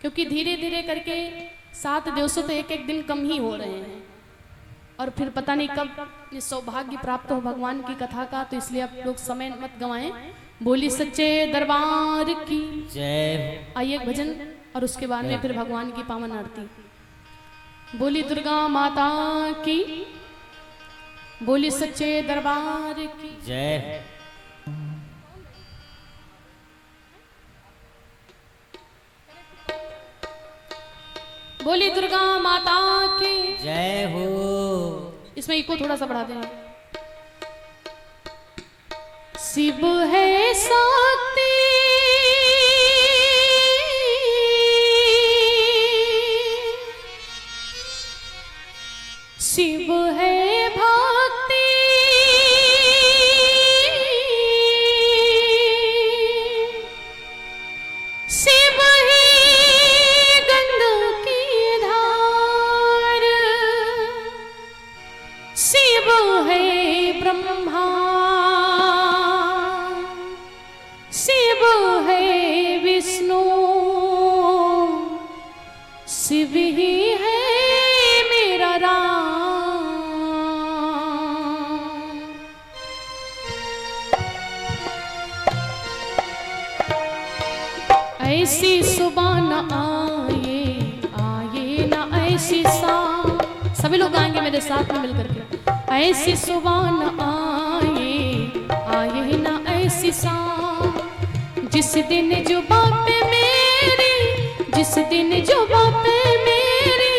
क्योंकि धीरे धीरे करके 7 दिवसों तो एक दिन कम ही हो रहे हैं। और फिर पता नहीं कब ये सौभाग्य प्राप्त हो भगवान की कथा का, तो इसलिए आप लोग समय मत गंवाएं। बोली सच्चे दरबार की जय। आइए एक भजन और उसके बाद में फिर भगवान की पावन आरती। बोली दुर्गा माता की, बोली सच्चे दरबार की जय। बोली दुर्गा माता की जय हो। इसमें इको थोड़ा सा बढ़ा देना। शिव है शक्ति, शिव है भक्ति, शिव ही गंगा की धार, शिव है ब्रह्मा, शिव है विष्णु, शिव ही है मेरा राम। ऐसी सुबह न आए, आए ना ऐसी शाम। सभी लोग गाएंगे मेरे साथ में मिलकर के। ऐसी सुबह न आए, आए ना ऐसी शाम, जिस दिन जो बाप मेरी, जिस दिन जो बाप मेरी,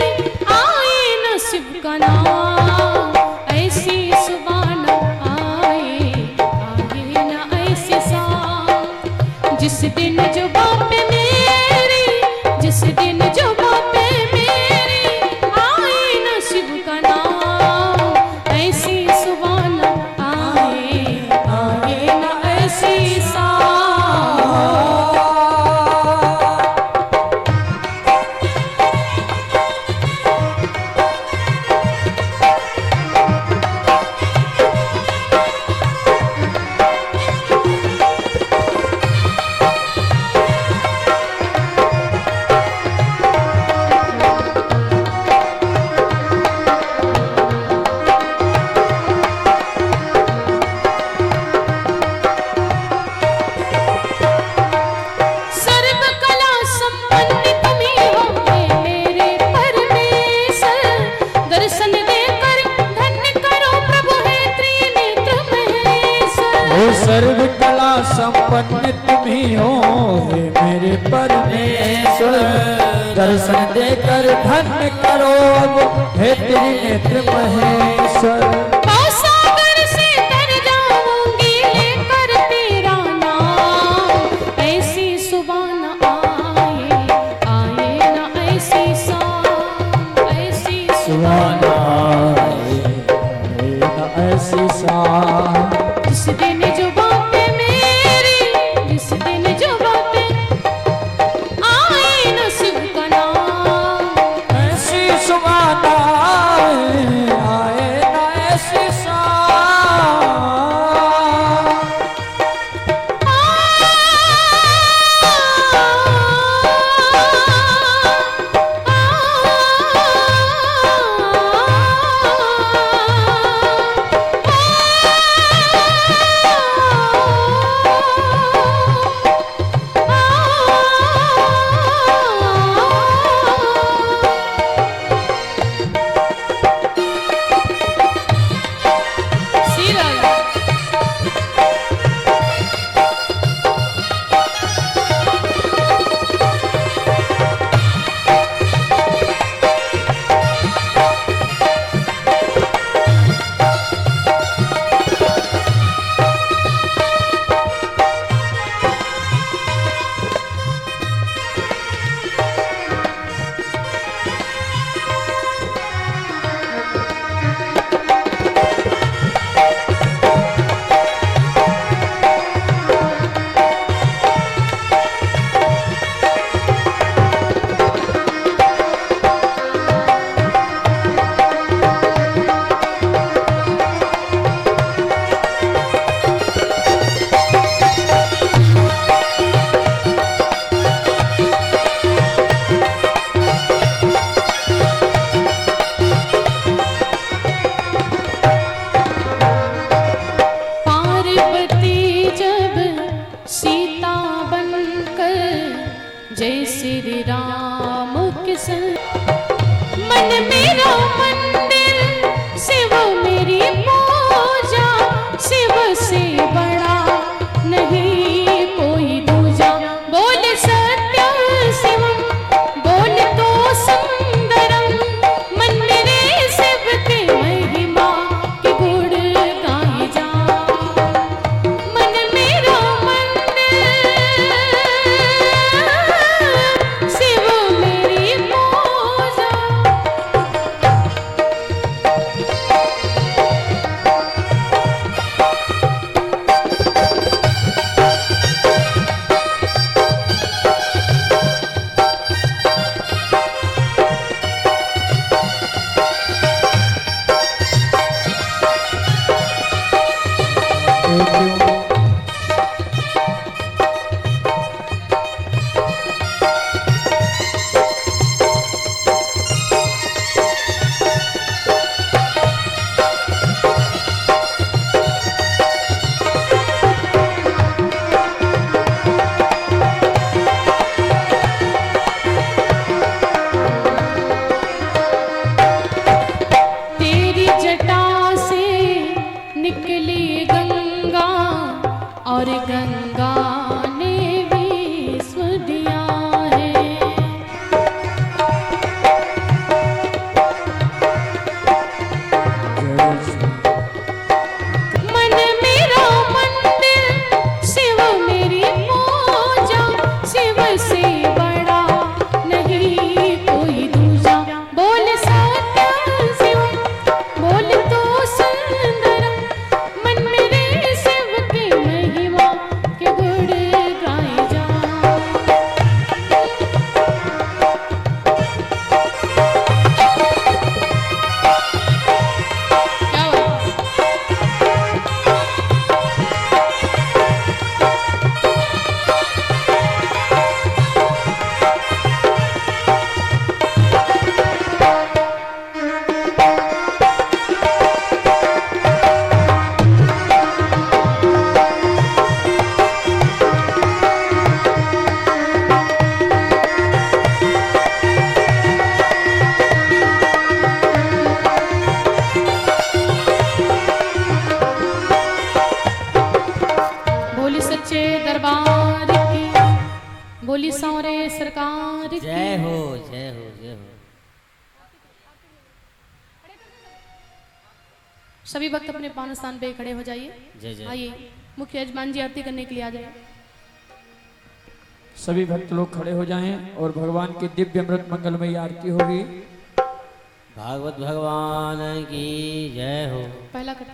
आए न शिव का नाम। ऐसी सुबह न आए, आए ना ऐसी शाम, जिस दिन जो बाप मेरी, जिस दिन जो बाप मेरी, आए न शिव का नाम। ऐसी सुबह न आए, आए न ऐसी शाम। सर्व कला संपन्न तुम ही हो हे मेरे परमेश्वर। दर्शन देकर धन्य करो अब हे त्रिनेत्र महेश्वर। सागर से तर जाऊंगी लेकर तेरा नाम। ऐसी सुबह न आए, आए न ऐसी शाम। ऐसी सुबह न आए, आए न ऐसी शाम, जिस दिन जो बातें मेरी, जिस दिन जो बातें, आए न शिव का नाम। ऐसी सुबह न आए, आए न ऐसी जय श्री राम कृष्ण। मन मेरा मंदिर शिव मेरी पूजा, शिव से बड़ा नहीं कोई दूजा। बोल सत्य शिवम, बोल तो सुंदरम, मन मेरे शिव के महिमा के गुण गाए जा। मन मेरा मंदिर शिव मेरी पूजा। तेरी जटा से निकली गंगा और गंगा ने विश्व दिया है। मन मेरा मंदिर शिव मेरी पूजा, शिव से बड़ा नहीं कोई दूजा। बोल सत्य शिव, बोल तो सुंदरम, मन मेरे शिव की महिमा के गुण गाए जा। क्या बात? बोली सच्चे दरबार की, बोली सौरे सरकार की। जय हो जय हो जय हो। सभी भक्त अपने पावन स्थान पे खड़े हो जाइए। जय जय। आइए मुख्य यजमान जी आरती करने के लिए आ जाए। सभी भक्त लोग खड़े हो जाएं और भगवान की दिव्य अमृत मंगलमयी आरती होगी। भागवत भगवान की जय हो। पहला कर